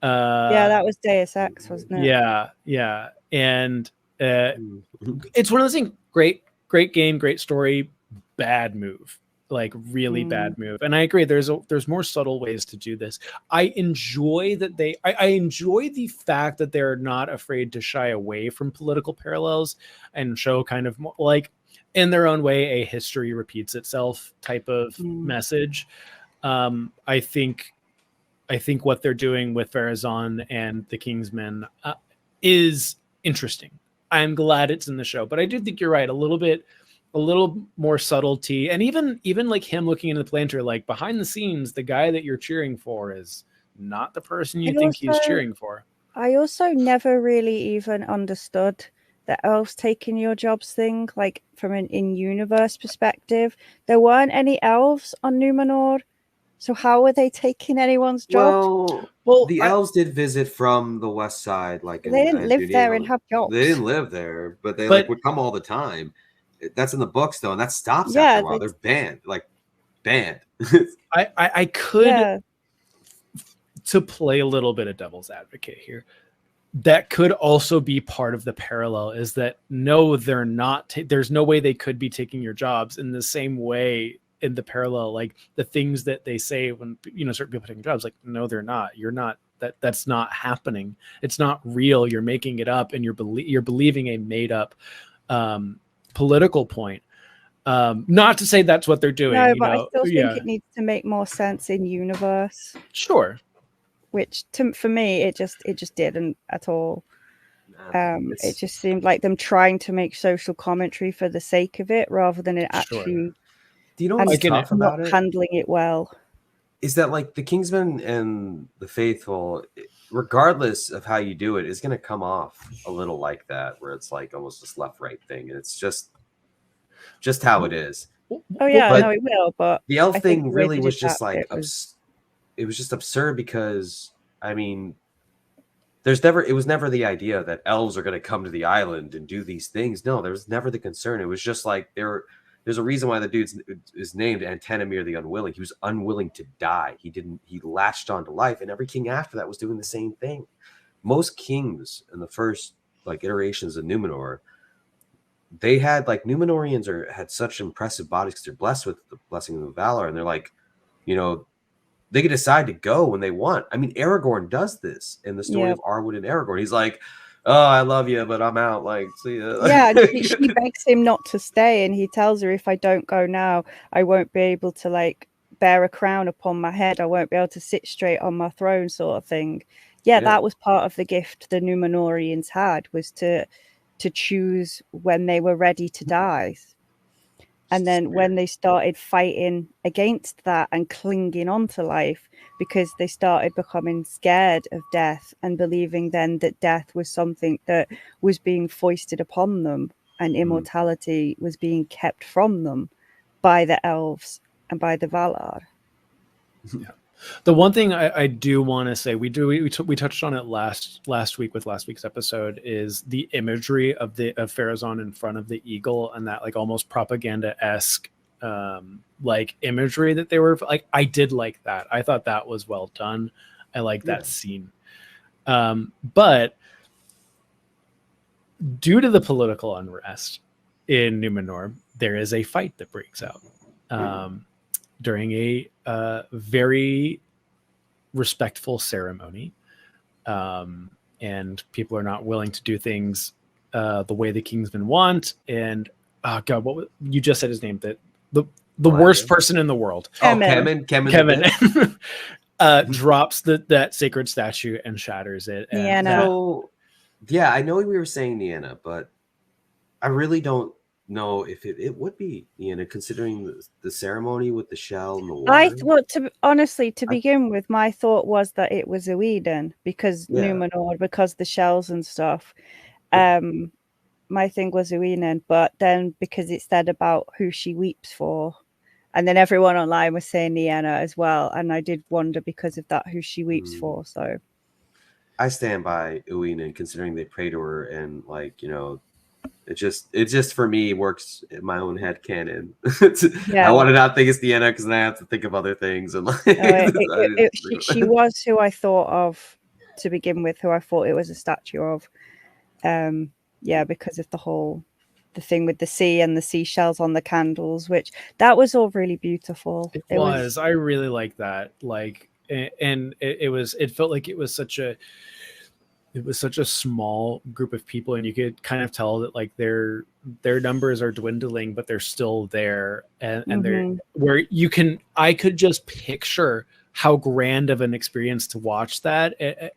That was Deus Ex, wasn't it? Yeah. And it's one of those things. Great game, great story, bad move. Like really bad move. And I agree, there's more subtle ways to do this. I enjoy that I enjoy the fact that they're not afraid to shy away from political parallels and show kind of more, like, in their own way, a history repeats itself type of message. I think what they're doing with Farazan and the Kingsmen is interesting. I'm glad it's in the show, but I do think you're right, a little more subtlety, and even like him looking into the planter, like behind the scenes, the guy that you're cheering for is not the person you think he's cheering for. I also never really even understood the elves taking your jobs thing, like from an in-universe perspective. There weren't any elves on Numenor, so how were they taking anyone's jobs? Well, the elves did visit from the west side, like they didn't live there and have jobs. They didn't live there, but they would come all the time. That's in the books though, and that stops after a while. They're banned. I could, to play a little bit of devil's advocate here, that could also be part of the parallel, is that no, they're not. There's no way they could be taking your jobs in the same way in the parallel, like the things that they say when certain people taking jobs, like, no, they're not. You're not. That's not happening. It's not real. You're making it up, and you're believing a made up political point. Not to say that's what they're doing. No, but I still think it needs to make more sense in universe. Sure. Which for me, it just didn't at all. It just seemed like them trying to make social commentary for the sake of it, rather than it actually. Do you know what's tough about it? Handling it well. Is that, like, the Kingsmen and the faithful, regardless of how you do it, is going to come off a little like that, where it's like almost this left-right thing, and it's just how it is. Oh yeah, no, it will. But the elf thing really was just like it was just absurd, because I mean, it was never the idea that elves are going to come to the island and do these things. No, there was never the concern. It was just like there's a reason why the dude is named Antenimir the Unwilling. He was unwilling to die. He latched onto life, and every king after that was doing the same thing. Most kings in the first iterations of Numenor, they had Numenorians had such impressive bodies because they're blessed with the blessing of the Valor, and they're like, they can decide to go when they want. I mean, Aragorn does this in the story of Arwen and Aragorn. He's like, oh, I love you, but I'm out. Like, see ya. Yeah, and she begs him not to stay, and he tells her, if I don't go now, I won't be able to like bear a crown upon my head. I won't be able to sit straight on my throne, sort of thing. Yeah, that was part of the gift the Númenóreans had, was to choose when they were ready to die. And then when they started fighting against that and clinging on to life, because they started becoming scared of death and believing then that death was something that was being foisted upon them and immortality was being kept from them by the elves and by the Valar. Yeah. The one thing I do want to say, we touched on it last week with last week's episode, is the imagery of Pharazôn in front of the eagle and that like almost propaganda-esque like imagery that they were like. I did like that. I thought that was well done. I like that scene. But due to the political unrest in Númenor, there is a fight that breaks out. During a very respectful ceremony, and people are not willing to do things the way the Kingsmen want. And God, you just said his name? The worst person in the world. Kevin drops that sacred statue and shatters it. And yeah, I know we were saying Nienna, but I really don't know if it would be considering the ceremony with the shell and the water. To begin with, my thought was that it was Ueden because Númenor, because the shells and stuff. My thing was Ueden, but then because it said about who she weeps for, and then everyone online was saying Nienna as well, and I did wonder because of that who she weeps for. So I stand by Ueden, considering they pray to her, and it just for me works in my own head canon. I want to not think it's Nienna because then I have to think of other things. And she was who I thought of to begin with, who I thought it was a statue of. Because of the thing with the sea and the seashells on the candles, which that was all really beautiful. It was. I really like that. Like, and it felt like it was such a small group of people, and you could kind of tell that like their numbers are dwindling, but they're still there, and they're where I could just picture how grand of an experience to watch that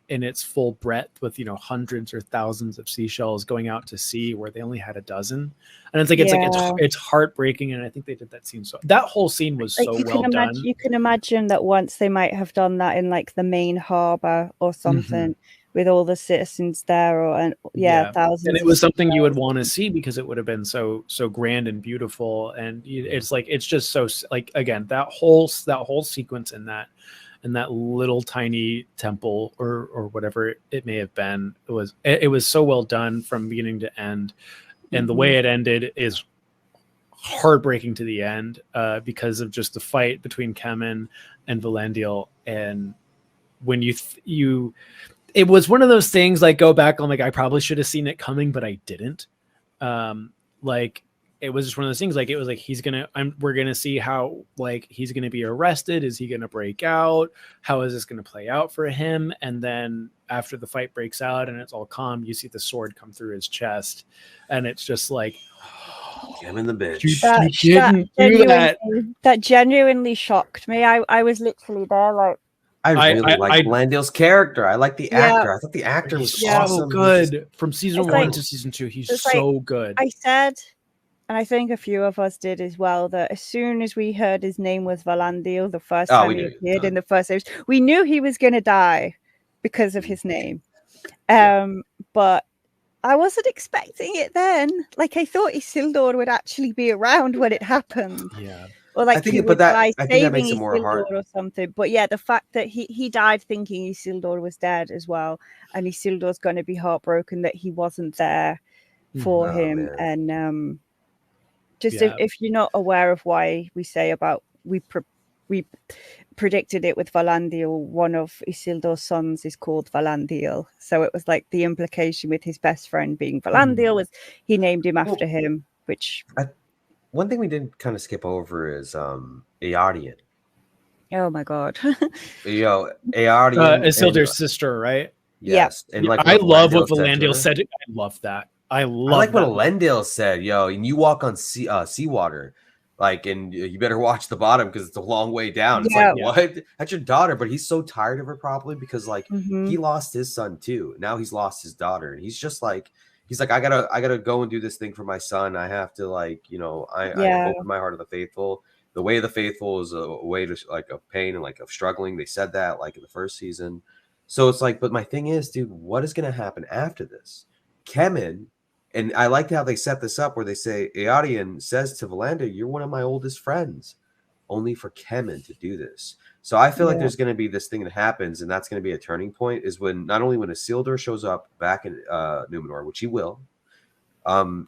in its full breadth with hundreds or thousands of seashells going out to sea where they only had a dozen, and it's heartbreaking. And I think they did that scene, so that whole scene was so well done. You can imagine that once they might have done that in like the main harbor or something. With all the citizens there, thousands. And it was something you would want to see because it would have been so grand and beautiful. And it's just so like, again, that whole sequence in that little tiny temple or whatever it may have been, it was so well done from beginning to end. And the way it ended is heartbreaking to the end because of just the fight between Kemen and Valandil. And when it was one of those things, like, go back, I'm like, I probably should have seen it coming, but I didn't. Like, it was just one of those things, like, it was like, we're going to see how, like, he's going to be arrested. Is he going to break out? How is this going to play out for him? And then after the fight breaks out and it's all calm, you see the sword come through his chest. And it's just like, I'm in the bitch. You didn't do that. That genuinely shocked me. I was literally there, like, I really like Valandil's character. I like the actor. I thought the actor was so good. From season 1 to season 2, he's so good. I said, and I think a few of us did as well, that as soon as we heard his name was Valandil, the first time he appeared in the first series, we knew he was going to die because of his name. But I wasn't expecting it then. Like, I thought Isildur would actually be around when it happened. Yeah. Or like, I think that makes it more hard or something. But yeah, the fact that he died thinking Isildur was dead as well, and Isildur's going to be heartbroken that he wasn't there for him. Man. And if you're not aware of why we say about we predicted it with Valandil, one of Isildur's sons is called Valandil, so it was like the implication with his best friend being Valandil was he named him after him, which. One thing we didn't kind of skip over is Eärien. Oh my god. Yo, Arda Isildur's sister, right? Yes. Yeah. And like I love what Valandil said. I love that. I like what Valandil said, yo, and you walk on seawater, like, and you better watch the bottom because it's a long way down. It's like, what? That's your daughter, but he's so tired of her probably because like he lost his son too. Now he's lost his daughter, and he's like, I gotta go and do this thing for my son. I have to like, you know, I open my heart to the faithful. The way of the faithful is a way to like of pain and like of struggling. They said that like in the first season. So it's like, but my thing is, dude, what is gonna happen after this? Kemen. And I like how they set this up where they say Earian says to Valandil, "You're one of my oldest friends," only for Kemen to do this. So I feel like there's going to be this thing that happens, and that's going to be a turning point. Is when not only when Isildur shows up back in Numenor, which he will, and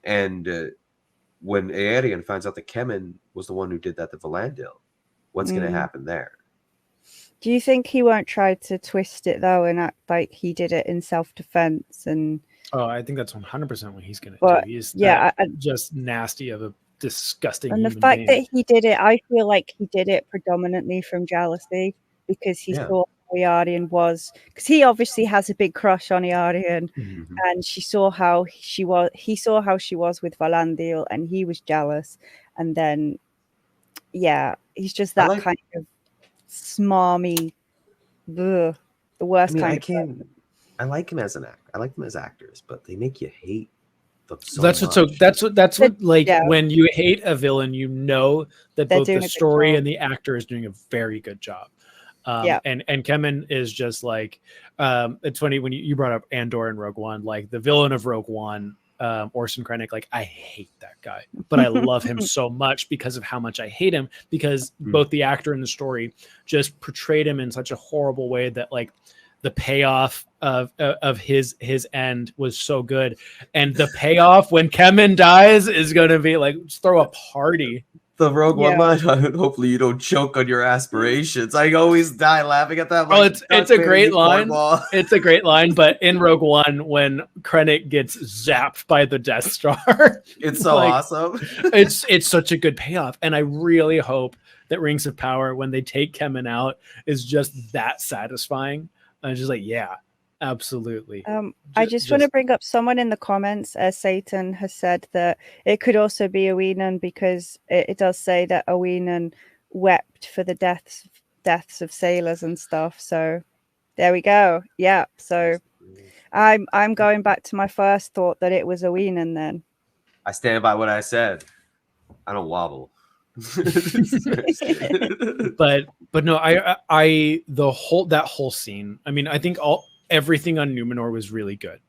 when Earian finds out that Kemen was the one who did that to Valandil, what's going to happen there? Do you think he won't try to twist it though and act like he did it in self-defense and? Oh, I think that's 100% what he's going to do. He's just nasty of a disgusting. And the fact that he did it, I feel like he did it predominantly from jealousy because he saw how Earian was, because he obviously has a big crush on Earian, and he saw how she was with Valandil, and he was jealous, and then he's just that kind of smarmy, the worst kind of person. I like him as an actor. I like them as actors, but they make you hate them so that's much. That's what like when you hate a villain, you know that both the story and the actor is doing a very good job. And Kemen is just like it's funny when you brought up Andor in Rogue One, like the villain of Rogue One, Orson Krennic, like I hate that guy, but I love him so much because of how much I hate him, because both the actor and the story just portrayed him in such a horrible way that like the payoff of his end was so good, and the payoff when Kemen dies is gonna be like throw a party. The Rogue One line. Hopefully you don't choke on your aspirations. I always die laughing at that. Like, it's a great line. It's a great line, but in Rogue One, when Krennic gets zapped by the Death Star, it's so awesome. It's such a good payoff, and I really hope that Rings of Power, when they take Kemen out, is just that satisfying. I'm just like, yeah, absolutely. I just want to bring up someone in the comments, Satan has said that it could also be Owenan, because it does say that Owenan wept for the deaths of sailors and stuff. So there we go. Yeah. So I'm going back to my first thought that it was Owenan then. I stand by what I said. I don't wobble. but no, that whole scene, I mean, I think everything on Numenor was really good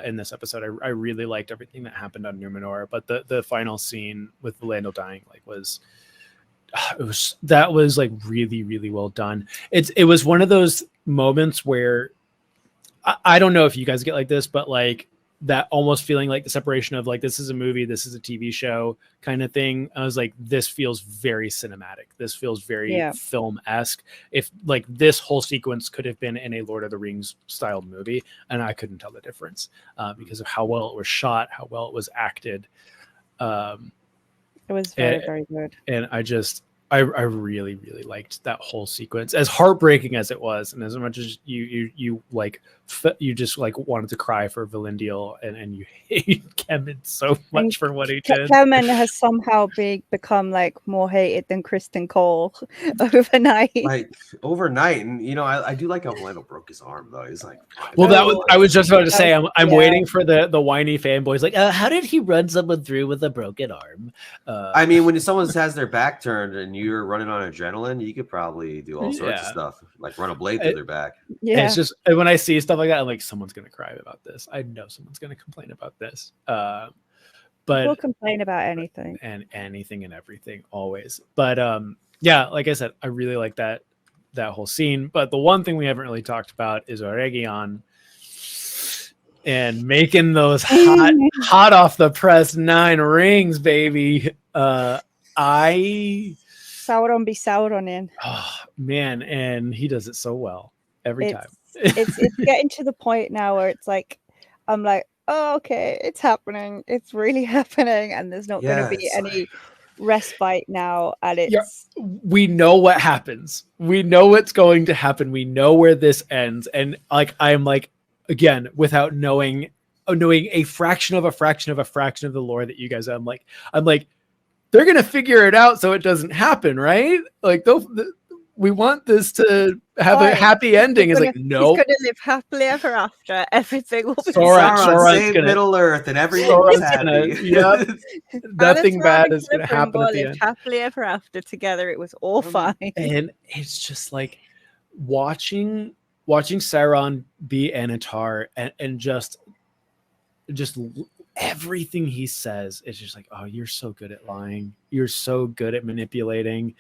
in this episode. I really liked everything that happened on Numenor, but the final scene with Valandil dying was like really, really well done. It was one of those moments where I don't know if you guys get like this, but like that almost feeling like the separation of like, this is a movie, this is a TV show kind of thing. I was like, this feels very cinematic. This feels very film-esque. If like this whole sequence could have been in a Lord of the Rings style movie, and I couldn't tell the difference because of how well it was shot, how well it was acted. It was very, very good. And I really, really liked that whole sequence, as heartbreaking as it was, and as much as you like, you just like wanted to cry for Valandil, and you hate Kemen so much for what he did. Kemen has somehow become like more hated than Kristen Cole overnight. Like overnight, and you know, I do like how Valandil broke his arm though. He's like, I was just about to say, I'm waiting for the whiny fanboys like, how did he run someone through with a broken arm? I mean, when someone has their back turned and you're running on adrenaline, you could probably do all sorts of stuff, like run a blade through their back. Yeah, it's just when I see stuff like that, I'm like, someone's gonna cry about this. I know someone's gonna complain about this. But we'll complain about anything and anything and everything always. But yeah, like I said, I really like that whole scene. But the one thing we haven't really talked about is Aurelion and making those hot off the press 9 rings, baby. Sauron be Sauron in. Oh man, and he does it so well every time. It's getting to the point now where it's like, I'm like, oh, okay, it's happening. It's really happening, and there's not going to be any respite now, and we know what happens. We know what's going to happen. We know where this ends, and like I'm like, again, without knowing a fraction of the lore that you guys have, I'm like they're gonna figure it out so it doesn't happen, right? Like we want this to have a happy ending. It's like, no, he's gonna live happily ever after. Everything will be Sauron saved Middle Earth, and everyone's happy. Yeah, nothing bad is gonna happen at the end. Happily ever after together. It was all fine. And it's just like watching Sauron be Anatar and just everything he says is just like, oh, you're so good at lying. You're so good at manipulating.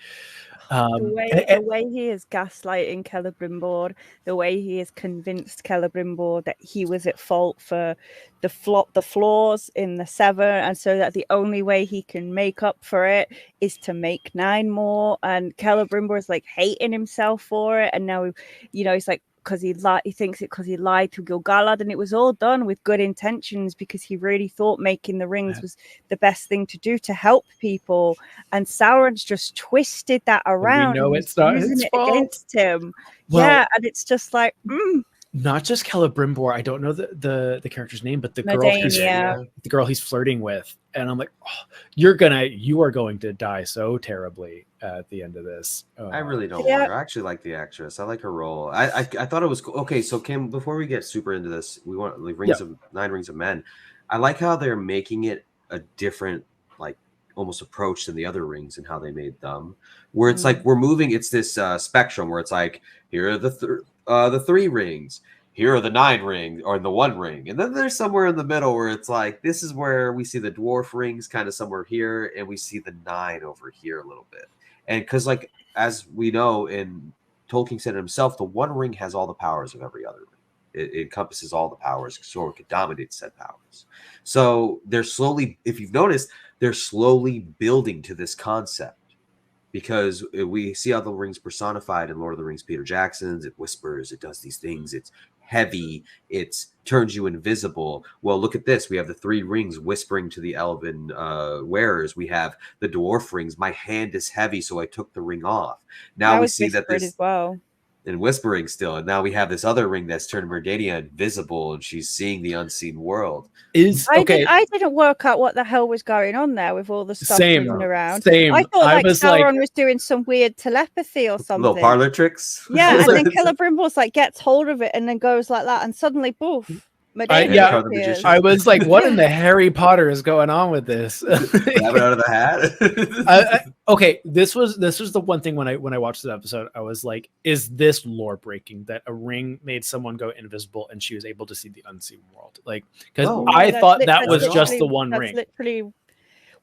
The way he is gaslighting Celebrimbor, the way he has convinced Celebrimbor that he was at fault for the flaws in the Sever, and so that the only way he can make up for it is to make 9 more. And Celebrimbor is like hating himself for it, and now he's like, because he thinks it because he lied to Gil-galad, and it was all done with good intentions because he really thought making the rings was the best thing to do to help people, and Sauron's just twisted that around. And we know it's not his fault against him. Well, yeah, and it's just like not just Celebrimbor. I don't know the character's name, but the girl he's flirting with, and I'm like, oh, you are going to die so terribly at the end of this. I really don't want her. I actually like the actress. I like her role. I thought it was cool. Okay, so Kim, before we get super into this, we want like Nine Rings of Men. I like how they're making it a different, like, almost approach than the other rings and how they made them. Where it's like we're moving. It's this spectrum where it's like, here are the 3 rings. Here are the 9 rings, or the 1 ring. And then there's somewhere in the middle where it's like, this is where we see the dwarf rings kind of somewhere here, and we see the 9 over here a little bit. And because, like, as we know, in Tolkien said himself, the 1 ring has all the powers of every other ring. It encompasses all the powers, so it could dominate said powers. So they're slowly, if you've noticed, they're slowly building to this concept. Because we see how the rings personified in Lord of the Rings, Peter Jackson's. It whispers, it does these things, it's heavy, it turns you invisible. Well, look at this. We have the 3 rings whispering to the elven wearers. We have the dwarf rings. My hand is heavy, so I took the ring off. Now we see that this as well. And whispering still. And now we have this other ring that's turned Merdania invisible, and she's seeing the unseen world. I didn't work out what the hell was going on there with all the stuff moving around. I thought Sauron was doing some weird telepathy or something. Little parlor tricks. Yeah, and then Celebrimbor's like gets hold of it and then goes like that, and suddenly poof. I was like, what in the Harry Potter is going on with this? Grab it out of the hat. Okay, this was the one thing when I watched this episode, I was like, is this lore breaking that a ring made someone go invisible and she was able to see the unseen world? Like, because I thought that was just the one ring. Literally,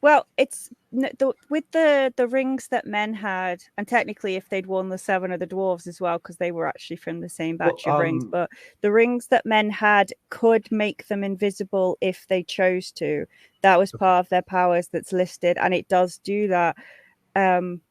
well, it's with the rings that men had, and technically if they'd worn the 7 of the dwarves as well, because they were actually from the same batch of rings, but the rings that men had could make them invisible if they chose to. That was part of their powers that's listed, and it does do that,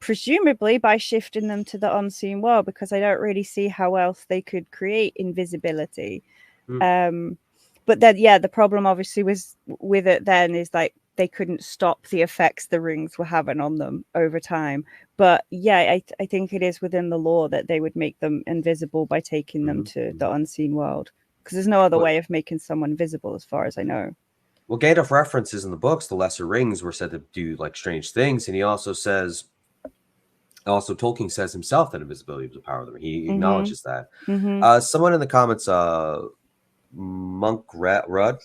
presumably by shifting them to the unseen world, because I don't really see how else they could create invisibility. But then the problem obviously was with it then is like they couldn't stop the effects the rings were having on them over time. But I think it is within the law that they would make them invisible by taking them to the unseen world, because there's no other way of making someone visible as far as I know. Well, Gandalf references in the books, the lesser rings were said to do like strange things, and he also says, Tolkien says himself that invisibility was a power of the ring. He acknowledges that. Someone in the comments, Monk Rudd,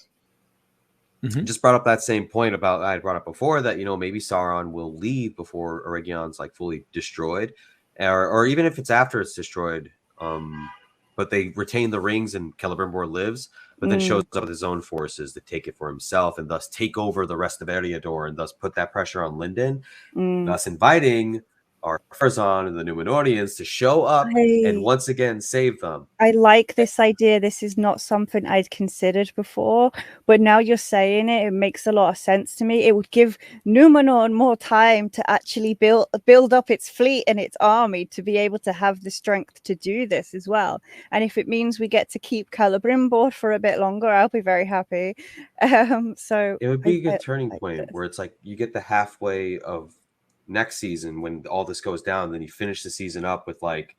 just brought up that same point about I had brought up before, that maybe Sauron will leave before Eregion's like fully destroyed, or even if it's after it's destroyed, but they retain the rings and Celebrimbor lives, but then shows up with his own forces to take it for himself and thus take over the rest of Eriador and thus put that pressure on Lindon, thus inviting our Farazan and the Númenóreans to show up and once again save them. I like this idea. This is not something I'd considered before, but now you're saying it makes a lot of sense to me. It would give Númenor more time to actually build up its fleet and its army to be able to have the strength to do this as well. And if it means we get to keep Celebrimbor for a bit longer, I'll be very happy. So it would be a good turning point where it's like you get the halfway of next season when all this goes down, then you finish the season up with like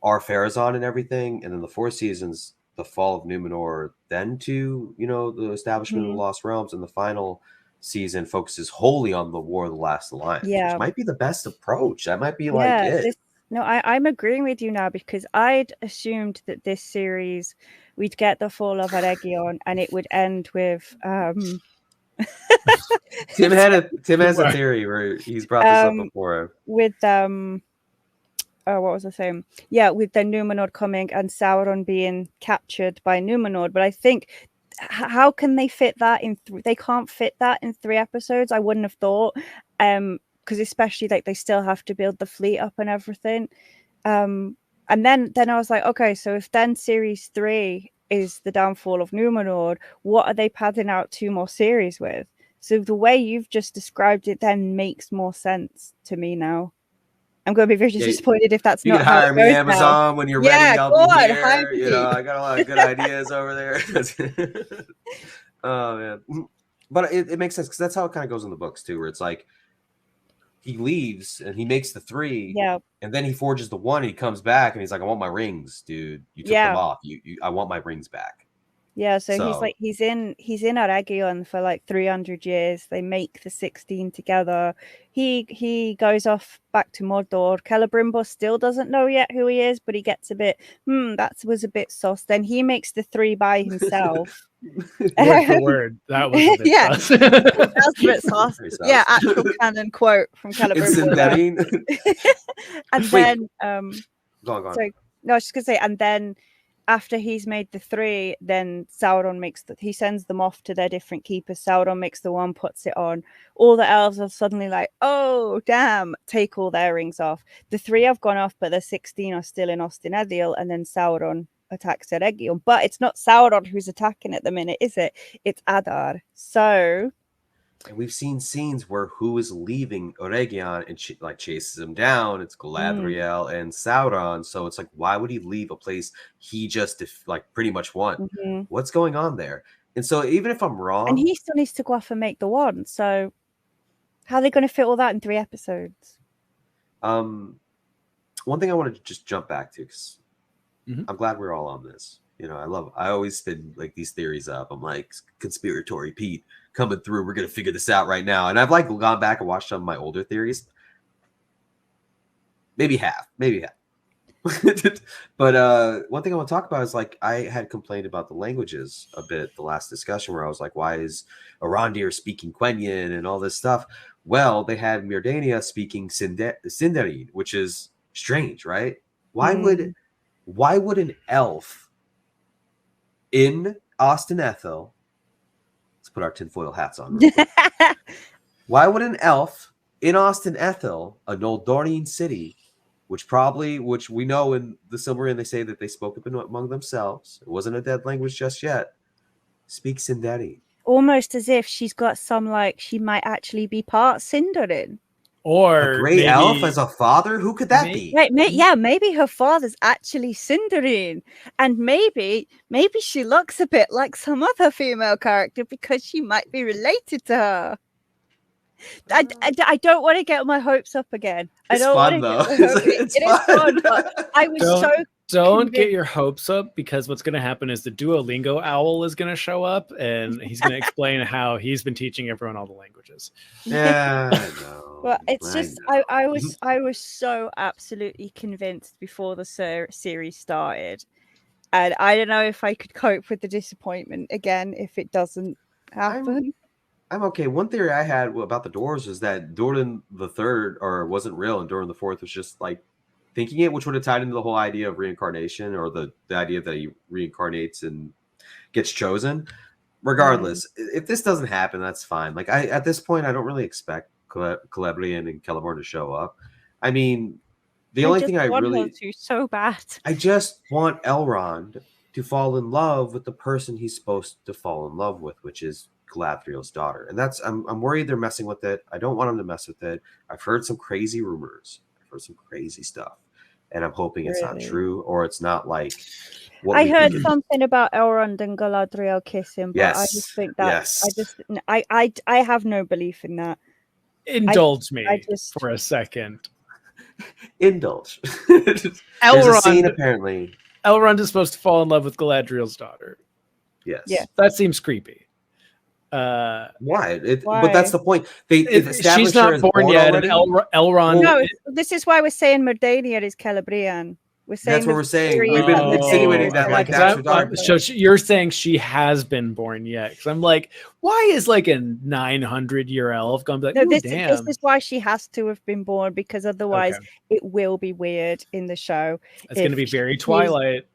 Ar-Pharazôn and everything, and then the 4 seasons, the fall of Numenor, then to, you know, the establishment of the Lost Realms, and the final season focuses wholly on the War of the Last Alliance, which might be the best approach. That might be like it. I'm agreeing with you now, because I'd assumed that this series we'd get the fall of Eregion and it would end with Tim has a theory where he's brought this up before. With what was I saying? Yeah, with the Numenor coming and Sauron being captured by Numenor. But I think, how can they fit that in? They can't fit that in 3 episodes. I wouldn't have thought, because especially like they still have to build the fleet up and everything. And then I was like, okay, so if then series 3 is the downfall of Numenor, what are they padding out 2 more series with? So the way you've just described it then makes more sense to me now. I'm going to be very disappointed if that's not. You can hire me Amazon when you're ready. I'll be here. You know, I got a lot of good ideas over there. Oh man, but it makes sense because that's how it kind of goes in the books too, where it's like he leaves and he makes the 3, and then he forges the 1. And he comes back and he's like, "I want my rings, dude. You took them off. I want my rings back." Yeah, so he's in Eregion for like 300 years. They make the 16 together. He goes off back to Mordor. Celebrimbor still doesn't know yet who he is, but he gets a bit, that was a bit sus. Then he makes the 3 by himself. Word for word. That was a bit sus. That was a bit sus. Yeah, actual canon quote from Celebrimbor. And then go on. Sorry, no, I was just gonna say, and then after he's made the 3, then Sauron he sends them off to their different keepers. Sauron makes the 1, puts it on. All the elves are suddenly like, oh, damn, take all their rings off. The 3 have gone off, but the 16 are still in Ostinedil, and then Sauron attacks Eregion. But it's not Sauron who's attacking at the minute, is it? It's Adar. So... And we've seen scenes where who is leaving Eregion and chases him down. It's Galadriel and Sauron. So it's like, why would he leave a place he just pretty much won? What's going on there? And so even if I'm wrong, and he still needs to go off and make the 1. So how are they going to fit all that in 3 episodes? One thing I want to just jump back to, because I'm glad we're all on this. You know, I always spin like these theories up. I'm like, conspiratory Pete coming through. We're going to figure this out right now. And I've like gone back and watched some of my older theories. Maybe half. But one thing I want to talk about is like, I had complained about the languages a bit the last discussion, where I was like, why is Arondir speaking Quenya and all this stuff? Well, they had Myrdania speaking Sindarin, which is strange, right? Why would an elf in Ostinethil, let's put our tinfoil hats on real quick. Why would an elf in Ostinethil, a Noldorian city, which we know in the Silmarillion they say that they spoke up among themselves, it wasn't a dead language just yet, speak Sindarin? Almost as if she's got some, like, she might actually be part Sindarin. Or a great elf as a father? Who could that be? Right, maybe her father's actually Sindarin, and maybe she looks a bit like some other female character because she might be related to her. I don't want to get my hopes up again. It's fun though. It is fun. But I was Don't get your hopes up, because what's going to happen is the Duolingo owl is going to show up and he's going to explain how he's been teaching everyone all the languages. Yeah, I know. Well, it's just I was so absolutely convinced before the series started, and I don't know if I could cope with the disappointment again if it doesn't happen. I'm okay. One theory I had about the Doors is that Durin the Third wasn't real, and Durin the Fourth was just like thinking it, which would have tied into the whole idea of reincarnation, or the idea that he reincarnates and gets chosen. Regardless, if this doesn't happen, that's fine. Like at this point, I don't really expect Celebrian and Celeborn to show up. I mean, the only thing I really so bad. I just want Elrond to fall in love with the person he's supposed to fall in love with, which is Galadriel's daughter. And that's I'm worried they're messing with it. I don't want them to mess with it. I've heard some crazy rumors. I've heard some crazy stuff. And I'm hoping it's not true, or it's not like what I heard something about Elrond and Galadriel kissing, but yes. I just think that I have no belief in that. Indulge me for a second. Indulge. There's a scene apparently. Elrond is supposed to fall in love with Galadriel's daughter. Yes. Yeah. That seems creepy. Why? But that's the point. She's not born yet, and Elrond. No, this is why we're saying Mordania is Celebrian. We're saying that's what we're saying. We've been insinuating that, like, that's her daughter. So you're saying she has been born yet? Because I'm like, why is like a 900-year elf going to be like, damn? This is why she has to have been born, because otherwise it will be weird in the show. It's going to be very Twilight.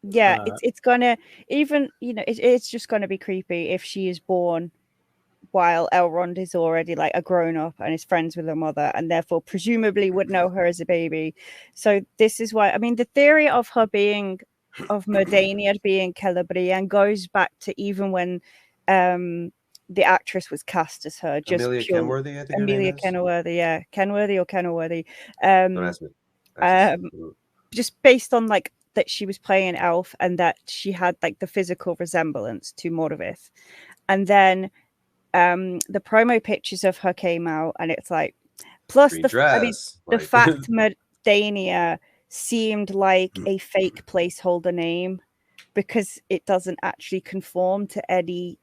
Yeah, it's gonna, even, it's just gonna be creepy if she is born while Elrond is already like a grown-up and is friends with her mother, and therefore presumably would know her as a baby. So this is why, I mean, the theory of her being, of Mordania being Celebrian goes back to even when the actress was cast as her. Just Amelia Kenworthy, I think. Amelia Kenworthy, yeah. Kenworthy or Kenworthy. Don't ask me. Just based on like that she was playing an elf and that she had like the physical resemblance to Morvith. And then the promo pictures of her came out, and it's like, plus the fact Mordania seemed like a fake placeholder name because it doesn't actually conform to any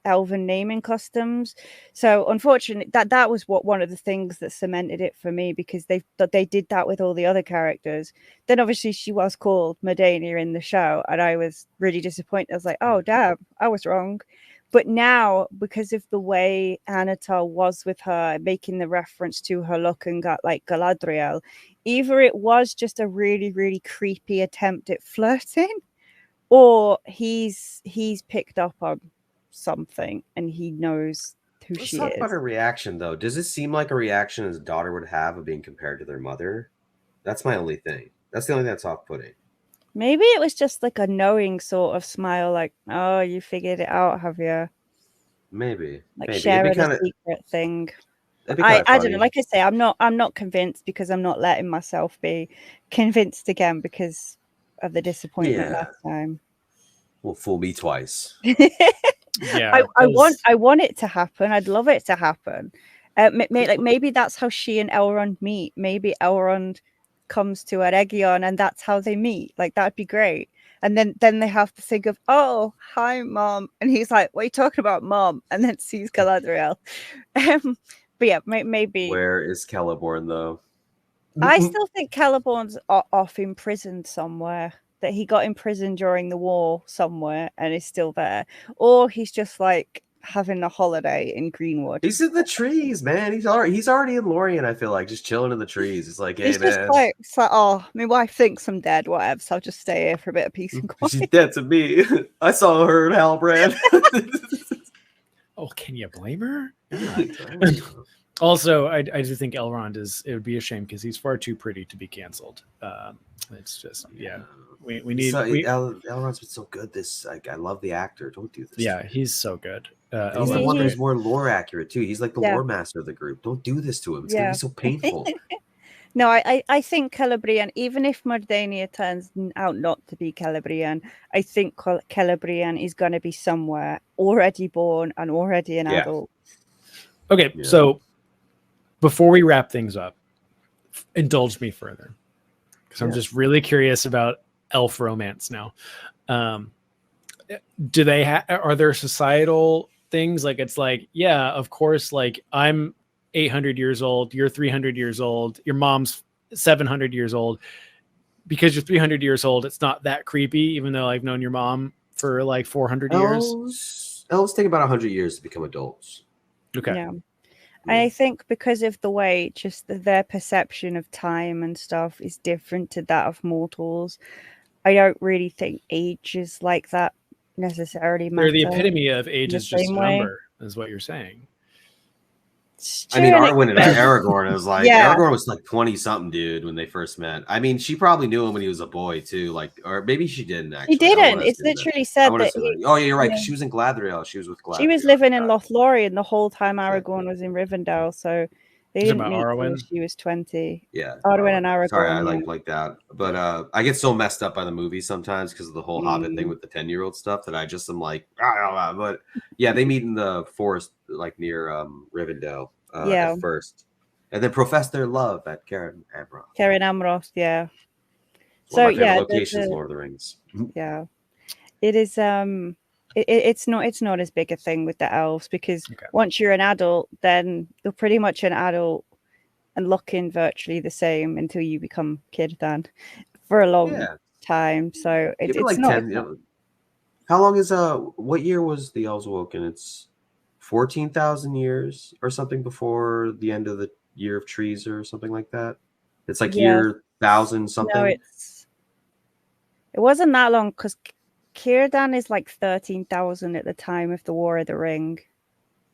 elven naming customs. So unfortunately, that was one of the things that cemented it for me, because they did that with all the other characters. Then obviously she was called Mordania in the show, and I was really disappointed. I was like, oh damn, I was wrong. But now, because of the way Anatar was with her, making the reference to her look and got like Galadriel, either it was just a really, really creepy attempt at flirting, or he's picked up on something and he knows who she is. Let's talk about her reaction, though. Does it seem like a reaction his daughter would have of being compared to their mother? That's my only thing. That's the only thing that's off-putting. Maybe it was just like a knowing sort of smile, like, oh, you figured it out, have you? Maybe. Like sharing a secret thing. I don't know. Like I say, I'm not convinced, because I'm not letting myself be convinced again because of the disappointment last time. Well, fool me twice. Yeah, I want it to happen. I'd love it to happen. Maybe that's how she and Elrond meet. Maybe Elrond comes to Eregion and that's how they meet. Like, that'd be great. And then they have to think of, oh, hi, Mom. And he's like, what are you talking about, Mom? And then sees Galadriel. But yeah, maybe. Where is Celeborn, though? I still think Celeborn's off imprisoned somewhere. That he got imprisoned during the war somewhere and is still there. Or he's just like having a holiday in Greenwood. He's in the trees, man. He's already in Lorien, I feel like, just chilling in the trees. It's like, hey, he's just man. It's like, oh, my wife thinks I'm dead, whatever, so I'll just stay here for a bit of peace and quiet. She's dead to me. I saw her in Halbrand. Oh, can you blame her? Also, I do think Elrond it would be a shame because he's far too pretty to be canceled. It's just, we need. Elrond's been so good. I love the actor. Don't do this. Yeah, he's so good. He's the one who's more lore accurate too. He's like the lore master of the group. Don't do this to him. It's gonna be so painful. No, I think Celebrian, even if Mordania turns out not to be Celebrian, I think Celebrian is going to be somewhere already born and already an adult. Okay, so before we wrap things up, indulge me further, because I'm just really curious about elf romance now. Do they are there societal things? Like, it's like, yeah, of course, like, I'm 800 years old, you're 300 years old, your mom's 700 years old. Because you're 300 years old, it's not that creepy, even though I've known your mom for like 400 years. Elves take about 100 years to become adults. Okay. Yeah. I think because of the way just their perception of time and stuff is different to that of mortals, I don't really think age is like that necessarily matter. They're the epitome of age is just a number, is what you're saying. I mean, Arwen and Aragorn is like, Aragorn was like 20-something, dude, when they first met. I mean, she probably knew him when he was a boy, too. Like, or maybe she didn't, actually. He didn't. It's literally said that. Oh, yeah, you're right. She was in Galadriel. She was with Galadriel. She was living in Lothlorien the whole time Aragorn was in Rivendell, so they didn't meet until she was 20. Yeah. Arwen and Aragorn. Sorry, I like that. But I get so messed up by the movie sometimes because of the whole Hobbit thing with the 10-year-old stuff that I just am like, but yeah, they meet in the forest, like near Rivendell. at first, and then profess their love at Karen Amroth. Karen Amroth, yeah. One of my favorite locations, Lord of the Rings. Yeah, it is. It's not as big a thing with the elves because once you're an adult, then you're pretty much an adult and looking virtually the same until you become Círdan for a long time. So it's like not. 10. How long is what year was the elves awoken? It's 14,000 years or something before the end of the year of trees or something like that. It's like year 1,000 something. No, it wasn't that long because Círdan is like 13,000 at the time of the War of the Ring.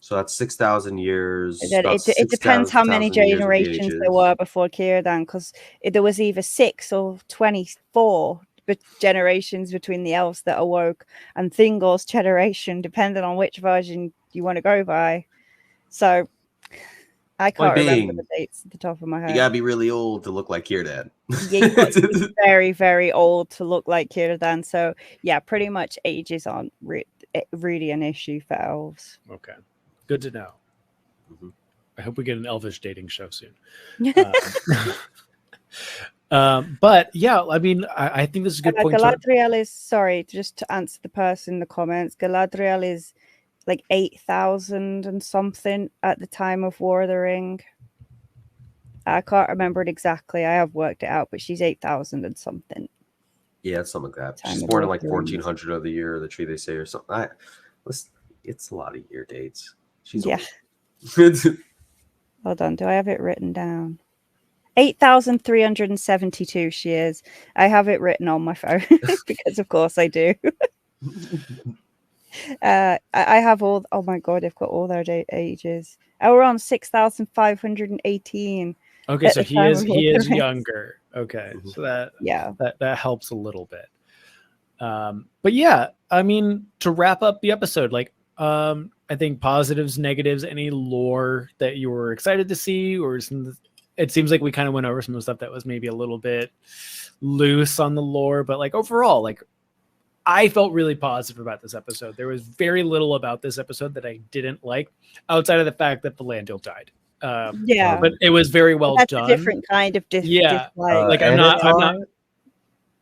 So that's 6,000 years. It depends how many generations there were before Círdan, because there was either 6 or 24 generations between the elves that awoke and Thingol's generation, depending on which version you want to go by. So I can't remember the dates at the top of my head. You gotta be really old to look like Círdan. Yeah, you've got to be very, very old to look like Círdan. So yeah, pretty much ages aren't really an issue for elves. Okay, good to know. Mm-hmm. I hope we get an elvish dating show soon. But yeah, I mean, I think this is a good point. Galadriel is, sorry, just to answer the person in the comments, Galadriel is like 8,000 and something at the time of War of the Ring. I can't remember it exactly. I have worked it out, but she's 8,000 and something. Yeah, something like that. She's born in like 1400 of the year of the tree, they say, or something. It's a lot of year dates. She's old. Hold on, do I have it written down? 8,372 she is. I have it written on my phone because of course I do. I have all, oh my god, I've got all their ages. We're on 6,518. Okay, so he is younger. Okay, so that helps a little bit. But yeah, I mean, to wrap up the episode, like I think positives, negatives, any lore that you were excited to see, or it seems like we kind of went over some of the stuff that was maybe a little bit loose on the lore, but like overall, like I felt really positive about this episode. There was very little about this episode that I didn't like, outside of the fact that Valandil died. But it was very well done. A different kind of dislike. Like I'm not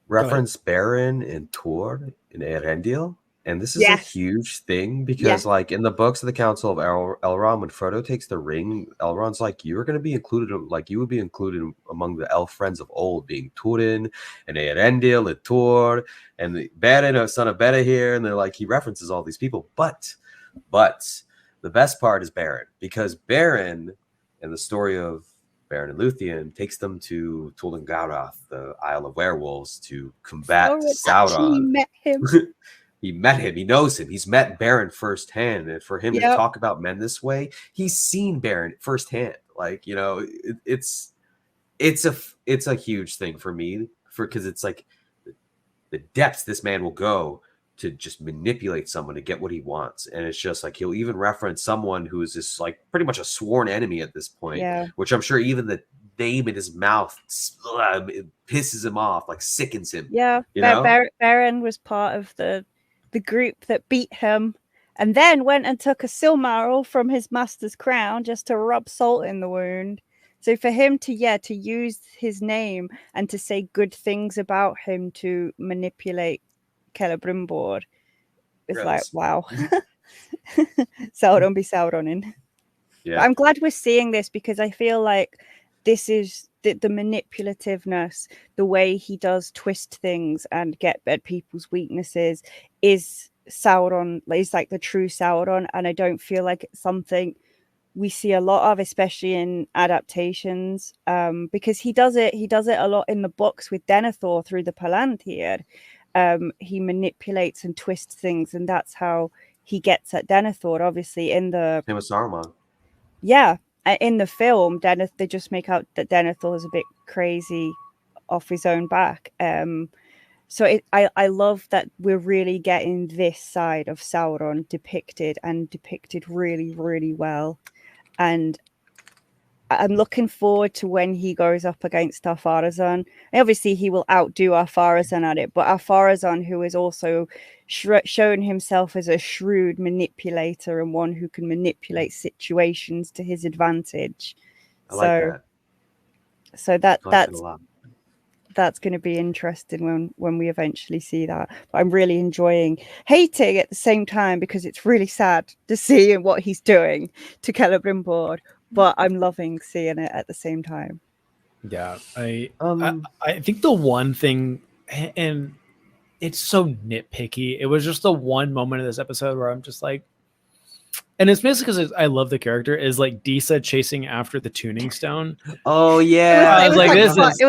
reference Beren and Tor in Erendil. And this is a huge thing because, like, in the books of the Council of Elrond, when Frodo takes the ring, Elrond's like, "You're going to be included, like, you would be included among the elf friends of old, being Túrin and Eärendil and Tor and the Beren, son of Bedahir." And they're like, he references all these people, but the best part is Beren, because Beren, in the story of Beren and Luthien, takes them to Tuatha, the Isle of Werewolves, to combat Sauron. Met him. He met him. He knows him. He's met Beren firsthand. And for him to talk about men this way, he's seen Beren firsthand. Like, you know, it's a huge thing for me, because it's like the depths this man will go to just manipulate someone to get what he wants. And it's just like, he'll even reference someone who is just like pretty much a sworn enemy at this point, which I'm sure even the name in his mouth it pisses him off, like sickens him. Yeah. Beren was part of the group that beat him and then went and took a Silmaril from his master's crown just to rub salt in the wound. So for him to use his name and to say good things about him to manipulate Celebrimbor, it's like, wow. Sauron be Sauronin. Yeah. I'm glad we're seeing this, because I feel like this is the manipulativeness, the way he does twist things and get at people's weaknesses is Sauron. It's like the true Sauron, and I don't feel like it's something we see a lot of, especially in adaptations, because he does it a lot in the books with Denethor through the Palantir. He manipulates and twists things, and that's how he gets at Denethor. Obviously, in the same with Saruman. Yeah, in the film, they just make out that Denethor is a bit crazy off his own back. So I love that we're really getting this side of Sauron depicted really, really well. And I'm looking forward to when he goes up against our Farazan. Obviously, he will outdo our Farazan at it, but our Farazan, who is also shown himself as a shrewd manipulator and one who can manipulate situations to his advantage. I like that. So that's going to be interesting when we eventually see that. But I'm really hating at the same time, because it's really sad to see what he's doing to Celebrimbor. But I'm loving seeing it at the same time. Yeah, I think the one thing, and it's so nitpicky, it was just the one moment of this episode where I'm just like, and it's basically because I love the character, is like Disa chasing after the tuning stone. Oh yeah, it was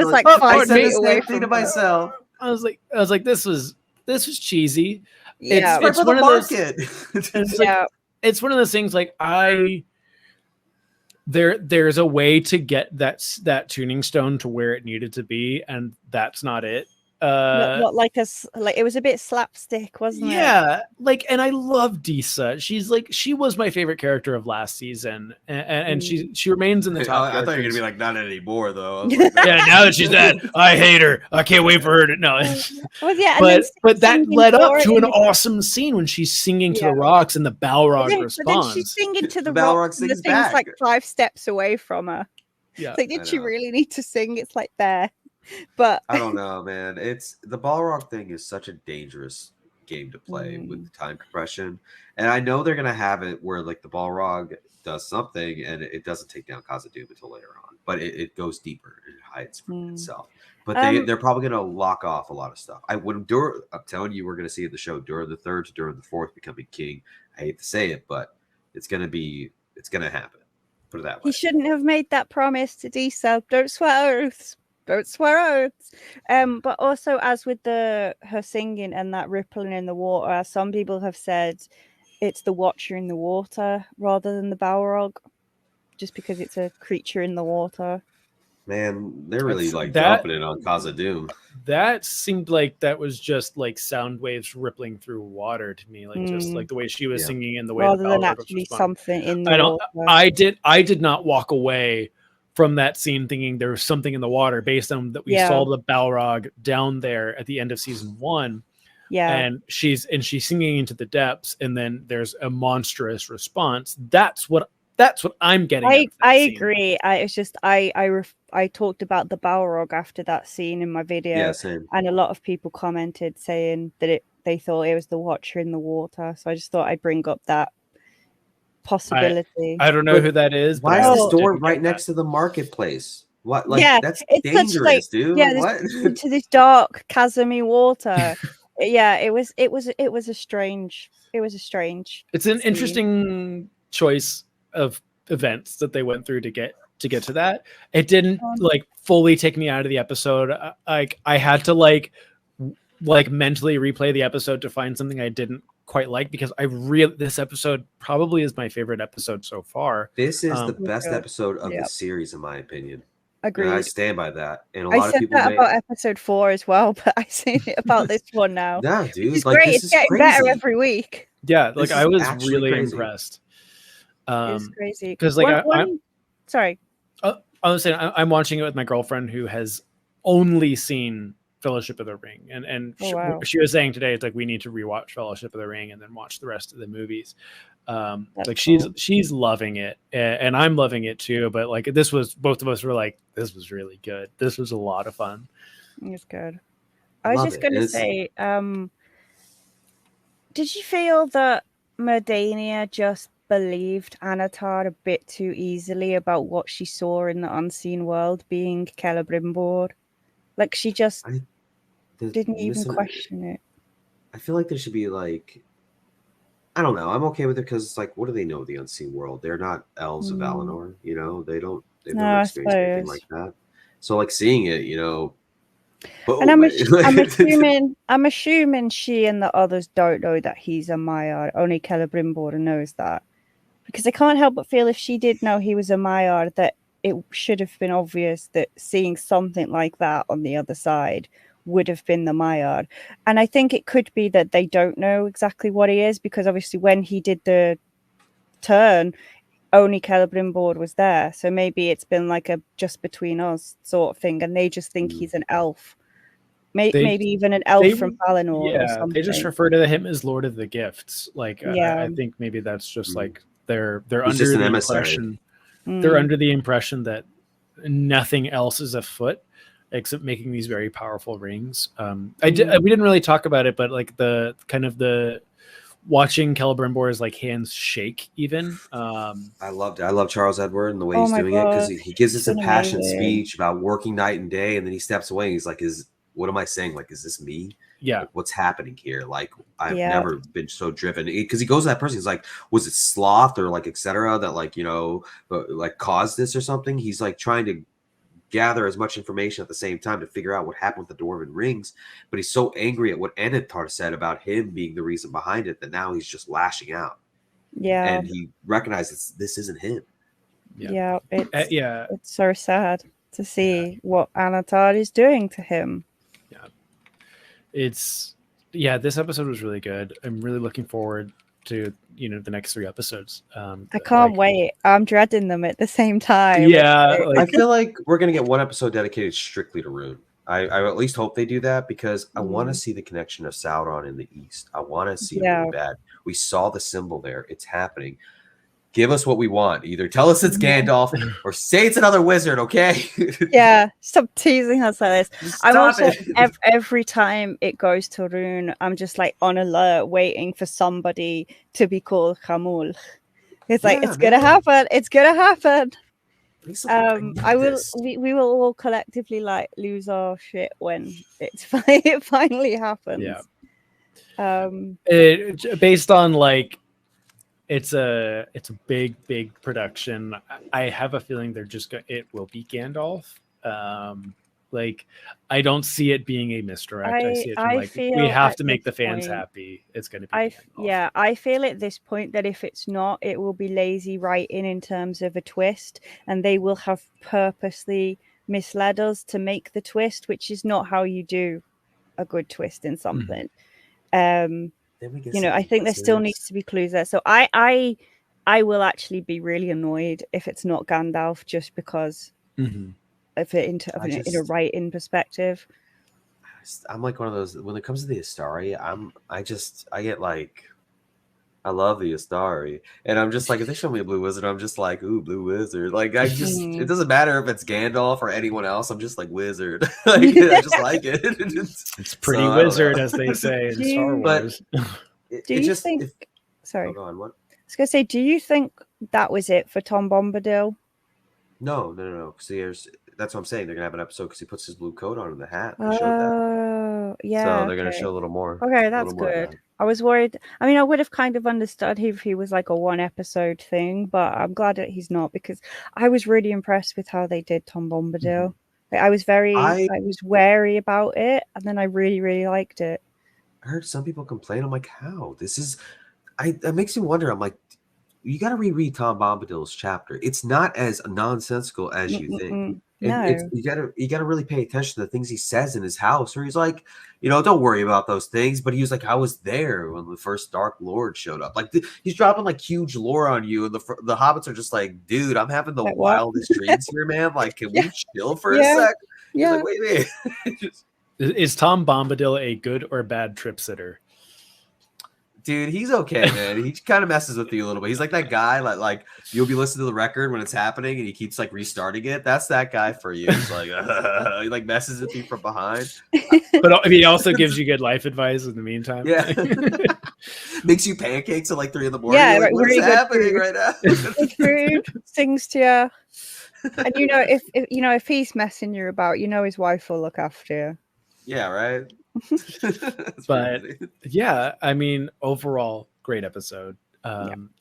like 5 feet away from myself. I was like, this was cheesy. Yeah, it's one of those. It's one of those things. Like there's a way to get that tuning stone to where it needed to be, and that's not it. It was a bit slapstick, wasn't it? Yeah, and I love Disa. She was my favorite character of last season, and she remains in the top. I thought you were gonna be like, not anymore though. Yeah, now that she's dead, I hate her. I can't wait for her to no. Well, yeah, but that led up to an awesome scene when she's singing to the rocks and the Balrog responds. But then she's singing to the rocks, and the thing's like 5 steps away from her. Yeah, did she really need to sing? It's like there. But I don't know, man. It's the Balrog thing is such a dangerous game to play with time compression, and I know they're gonna have it where like the Balrog does something and it doesn't take down Khazad-dûm until later on, but it goes deeper and it hides from itself. But they're probably gonna lock off a lot of stuff. I'm telling you, we're gonna see it in the show during the third to during the fourth becoming king. I hate to say it, but it's gonna happen. Put it that way. He shouldn't have made that promise to Disa. Don't swear oaths. Don't swear oaths. But also, as with her singing and that rippling in the water, some people have said it's the Watcher in the water rather than the Balrog, just because it's a creature in the water. Man, they're really dropping it on Khazad-dûm. That seemed like that was just like sound waves rippling through water to me, just like the way she was singing and the way rather than actually something in the water. I did not walk away from that scene thinking there was something in the water, based on that we saw the Balrog down there at the end of season 1. Yeah. And she's singing into the depths, and then there's a monstrous response. That's what I'm getting. I agree. I talked about the Balrog after that scene in my video. Yeah, same. And a lot of people commented saying that they thought it was the Watcher in the water. So I just thought I'd bring up that possibility. I don't know who that is. Why is this door right next to the marketplace? What? That's dangerous, dude. Yeah, what? To this dark chasmy water. Yeah, it was a strange. It's an interesting choice of events that they went through to get to that. It didn't fully take me out of the episode. I had to mentally replay the episode to find something I didn't quite like, because this episode probably is my favorite episode so far. This is the best episode of the series, in my opinion. Agreed. I stand by that. And a lot of people said that about episode 4 as well, but I say it about this one now. Yeah, dude, it's great. It's getting better every week. Yeah, I was really impressed. It's crazy because sorry. I was saying I'm watching it with my girlfriend who has only seen Fellowship of the Ring, and she was saying today, it's like we need to rewatch Fellowship of the Ring and then watch the rest of the movies. She's loving it, and I'm loving it too. But this was, both of us were like, this was really good. This was a lot of fun. It's good. I was just going to say, did you feel that Merdania just believed Anatar a bit too easily about what she saw in the unseen world being Celebrimbor? She just didn't even question it. I feel like there should be I don't know. I'm okay with it because what do they know of the unseen world? They're not elves of Valinor, they've never experienced anything like that. So seeing it, and I'm assuming she and the others don't know that he's a Maiar. Only Celebrimbor knows that. Because I can't help but feel if she did know he was a Maiar, that it should have been obvious that seeing something like that on the other side would have been the Maiar. And I think it could be that they don't know exactly what he is, because obviously when he did the turn, only Celebrimbor was there. So maybe it's been like a just between us sort of thing, and they just think he's an elf. Maybe even an elf from Valinor or something. They just refer to him as Lord of the Gifts. Like, I think maybe that's just like they're under the impression. They're under the impression that nothing else is afoot except making these very powerful rings. We didn't really talk about it, but like the kind of the watching Celebrimbor's like hands shake even. I loved it. I love Charles Edward and the way he's doing it, because he gives us a passionate speech about working night and day, and then he steps away and he's like, what am I saying? Like, is this me? Yeah. Like, what's happening here? Like, I've never been so driven, because he goes to that person. He's like, was it sloth or like, etc. that like, like caused this or something? He's like trying to gather as much information at the same time to figure out what happened with the Dwarven rings. But he's so angry at what Enantar said about him being the reason behind it that now he's just lashing out. Yeah. And he recognizes this isn't him. Yeah. It's so sad to see what Enantar is doing to him. This episode was really good. I'm really looking forward to the next 3 episodes. I can't wait. I'm dreading them at the same time. I feel like we're gonna get one episode dedicated strictly to Rune. I at least hope they do that, because I want to see the connection of Sauron in the east. I want to see it really bad. We saw the symbol there. It's happening. Give us what we want. Either tell us it's Gandalf or say it's another wizard, okay? Stop teasing us like this. I'm also every time it goes to Rune, I'm just like on alert, waiting for somebody to be called Khamul. It's like it's gonna happen. It's gonna happen. We will all collectively like lose our shit when it finally happens. Based on like. It's a big production. I have a feeling it will be Gandalf. Like, I don't see it being a misdirect. I see it we have to make the fans happy. It's going to be Gandalf. I feel at this point that if it's not, it will be lazy writing in terms of a twist, and they will have purposely misled us to make the twist, which is not how you do a good twist in something. I think there still needs to be clues there. So I will actually be really annoyed if it's not Gandalf, just because of it in a writing perspective. I'm like one of those, when it comes to the Astari, I get like, I love the Astari, and I'm just like, if they show me a blue wizard, I'm just like, ooh, blue wizard. Like, it doesn't matter if it's Gandalf or anyone else. I'm just like, wizard. Like, I just like it. It's pretty wizard, as they say in Star Wars. Sorry. Oh, go on, what? I was gonna say, do you think that was it for Tom Bombadil? No. See, that's what I'm saying. They're gonna have an episode because he puts his blue coat on in the hat. They showed that. Yeah. So they're gonna show a little more. Okay, that's good. I was worried. I mean, I would have kind of understood if he was like a 1 episode thing, but I'm glad that he's not, because I was really impressed with how they did Tom Bombadil. Like, I was wary about it, and then I really, really liked it. I heard some people complain. I'm like, how? That makes me wonder. I'm like, you got to reread Tom Bombadil's chapter. It's not as nonsensical as you think. No. You gotta really pay attention to the things he says in his house, where he's like, don't worry about those things. But he was like, I was there when the first Dark Lord showed up. Like, he's dropping like huge lore on you, and the hobbits are just like, dude, I'm having the wildest dreams here, man. Like, can we chill for a sec? He's like, wait. Is Tom Bombadil a good or bad trip sitter? Dude, he's okay, man. He kind of messes with you a little bit. He's like that guy, like you'll be listening to the record when it's happening, and he keeps like restarting it. That's that guy for you. He's like, he like messes with you from behind. But I mean, he also gives you good life advice in the meantime. Yeah, makes you pancakes at like 3 a.m. Yeah, like, what is happening right now? Good food, sings to you, and if he's messing you about, his wife will look after you. Yeah, right. But yeah, I mean, overall, great episode.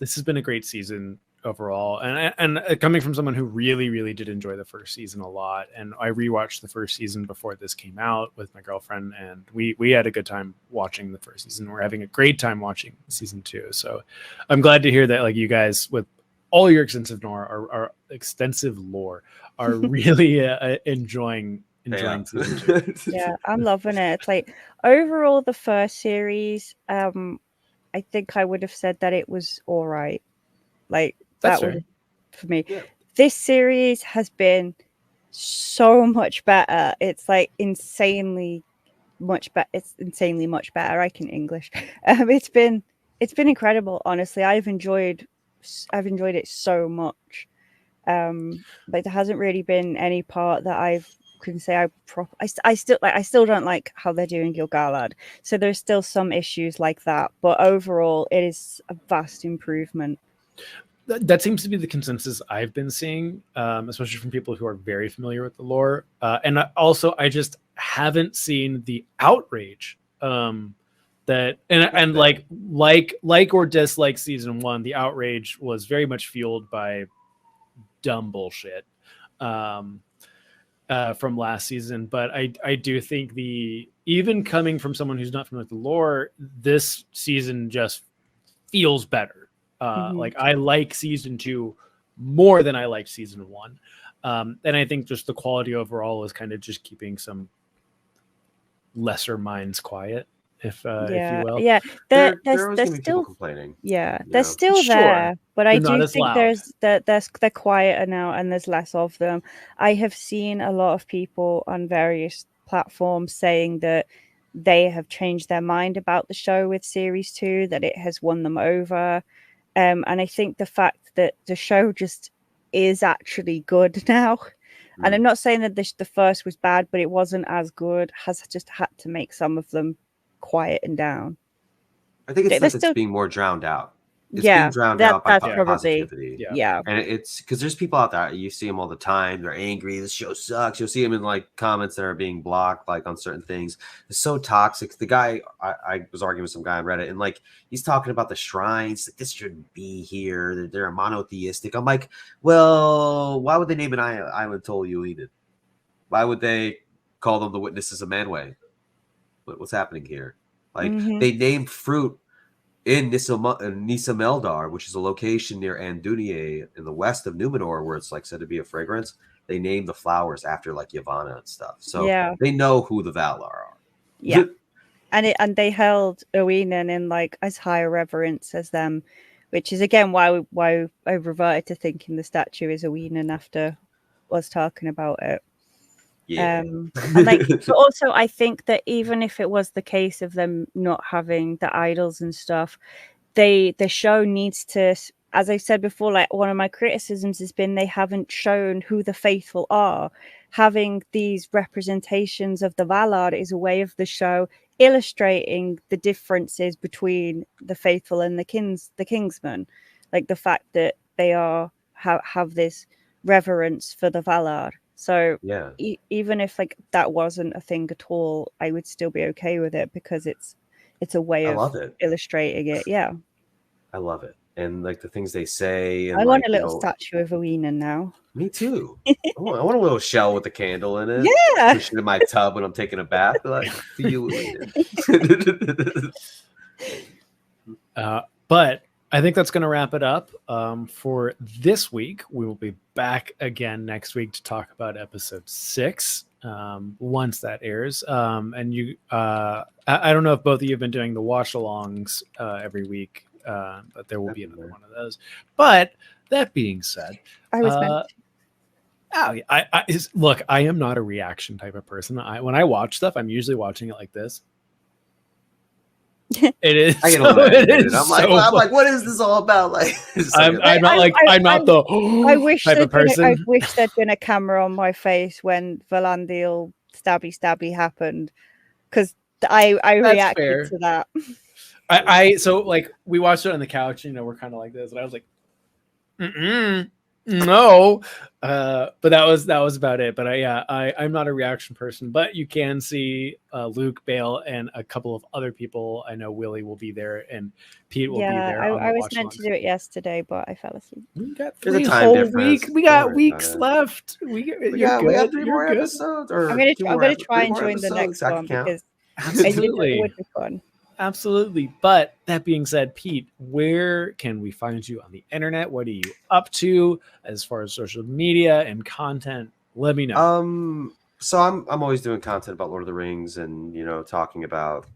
This has been a great season overall, and coming from someone who really, really did enjoy the first season a lot, and I rewatched the first season before this came out with my girlfriend, and we had a good time watching the first season. We're having a great time watching season 2, so I'm glad to hear that, like, you guys with all your extensive lore are really enjoying season 2. Yeah, I'm loving it. It's like, overall, the first series, I think I would have said that it was all right. Like, for me. Yeah. This series has been so much better. It's like insanely much better. It's insanely much better. I can English. It's been incredible. Honestly, I've enjoyed it so much. But there hasn't really been any part that I can say I still don't like how they're doing Gil-galad. So there's still some issues like that, but overall it is a vast improvement. That seems to be the consensus I've been seeing, especially from people who are very familiar with the lore. And also, I just haven't seen the outrage that and like or dislike season 1. The outrage was very much fueled by dumb bullshit from last season. But I do think even coming from someone who's not familiar with the lore, this season just feels better. Like I like season 2 more than I like season 1. And I think just the quality overall is kind of just keeping some lesser minds quiet, if you will. Yeah, there's still complaining. Yeah, they're still there, but I do think they're quieter now and there's less of them. I have seen a lot of people on various platforms saying that they have changed their mind about the show with series 2, that it has won them over. And I think the fact that the show just is actually good now. And I'm not saying that the first was bad, but it wasn't as good, has just had to make some of them quiet and down. I think it's being more drowned out. It's being drowned out by positivity. Yeah. And it's because there's people out there, you see them all the time. They're angry. This show sucks. You'll see them in like comments that are being blocked, like on certain things. It's so toxic. The guy, I was arguing with some guy on Reddit, and like he's talking about the shrines. Like, this shouldn't be here. They're monotheistic. I'm like, well, why would they name an island Tol-Yuinen? Why would they call them the Witnesses of Manwë? What's happening here? Like they named fruit in Nisa Meldar, which is a location near Andúnië in the west of Númenor, where it's like said to be a fragrance. They named the flowers after like Yavanna and stuff. So they know who the Valar are. Yeah. And they held Uinen in like as high a reverence as them, which is again why I reverted to thinking the statue is Uinen after us talking about it. Yeah. And like, but also I think that even if it was the case of them not having the idols and stuff, the show needs to, as I said before, like one of my criticisms has been they haven't shown who the faithful are. Having these representations of the Valar is a way of the show illustrating the differences between the faithful and the Kingsmen, like the fact that they have this reverence for the Valar. So even if like that wasn't a thing at all, I would still be okay with it because it's a way of illustrating it. Yeah, I love it, and like the things they say. And I want a little statue of Uinen now. Me too. I want a little shell with a candle in it. Yeah, push it in my tub when I'm taking a bath. Like for you, but I think that's going to wrap it up for this week. We will be back again next week to talk about episode 6 once that airs. And you, I don't know if both of you have been doing the watch-alongs every week, but there will be another one of those. But that being said, I was meant to. Look, I am not a reaction type of person. When I watch stuff, I'm usually watching it like this. It is. I get I'm like, what is this all about? Like, I'm not the type of person. I wish there'd been a camera on my face when Valandil stabby happened, because I reacted to that. So like we watched it on the couch, we're kind of like this, and I was like, no, but that was about it. But I'm not a reaction person, but you can see Luke, Bale, and a couple of other people. I know Willie will be there, and Pete will be there. I was meant to do it yesterday, but I fell asleep. We got 3 whole weeks. We got weeks left. We got 3 more episodes. I'm gonna try and join the next one because absolutely it would be fun. Absolutely. But that being said, Pete, where can we find you on the internet? What are you up to as far as social media and content? Let me know. So I'm always doing content about Lord of the Rings and, talking about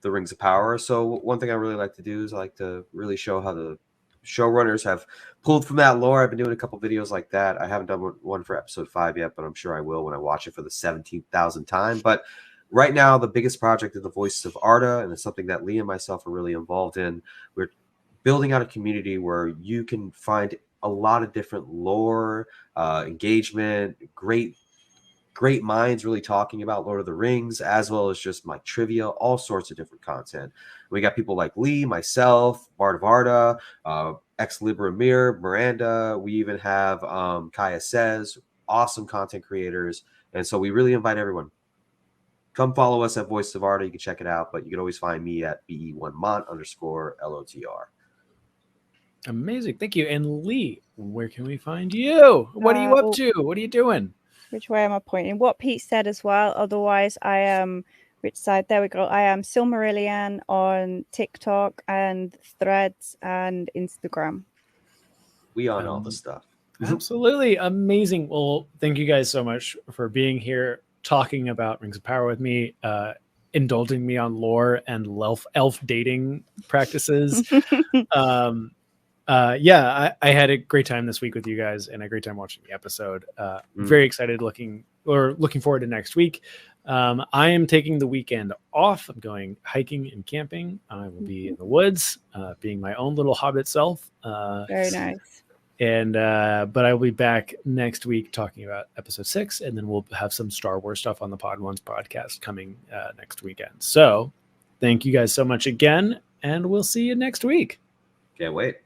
the Rings of Power. So one thing I really like to do is I like to really show how the showrunners have pulled from that lore. I've been doing a couple videos like that. I haven't done one for episode 5 yet, but I'm sure I will when I watch it for the 17,000th time. But right now, the biggest project is the Voices of Arda, and it's something that Lee and myself are really involved in. We're building out a community where you can find a lot of different lore, engagement, great minds really talking about Lord of the Rings, as well as just like trivia, all sorts of different content. We got people like Lee, myself, Bard of Arda, Ex Libra Miranda. We even have Kaya Says, awesome content creators. And so we really invite everyone. Come follow us at Voices of Arda. You can check it out, but you can always find me at BE1Mont_LOTR. Amazing. Thank you. And Lee, where can we find you? What are you up to? What are you doing? Which way am I pointing? What Pete said as well. Otherwise, I am which side? There we go. I am Silmarillion on TikTok and Threads and Instagram. We on all the stuff. Absolutely amazing. Well, thank you guys so much for being here, talking about Rings of Power with me, indulging me on lore and elf dating practices. I had a great time this week with you guys and a great time watching the episode. Very excited looking forward to next week. I am taking the weekend off. I'm going hiking and camping. I will be in the woods, being my own little hobbit self. Very nice. And but I will be back next week talking about episode 6, and then we'll have some Star Wars stuff on the Podwans podcast coming next weekend. So thank you guys so much again, and we'll see you next week. Can't wait.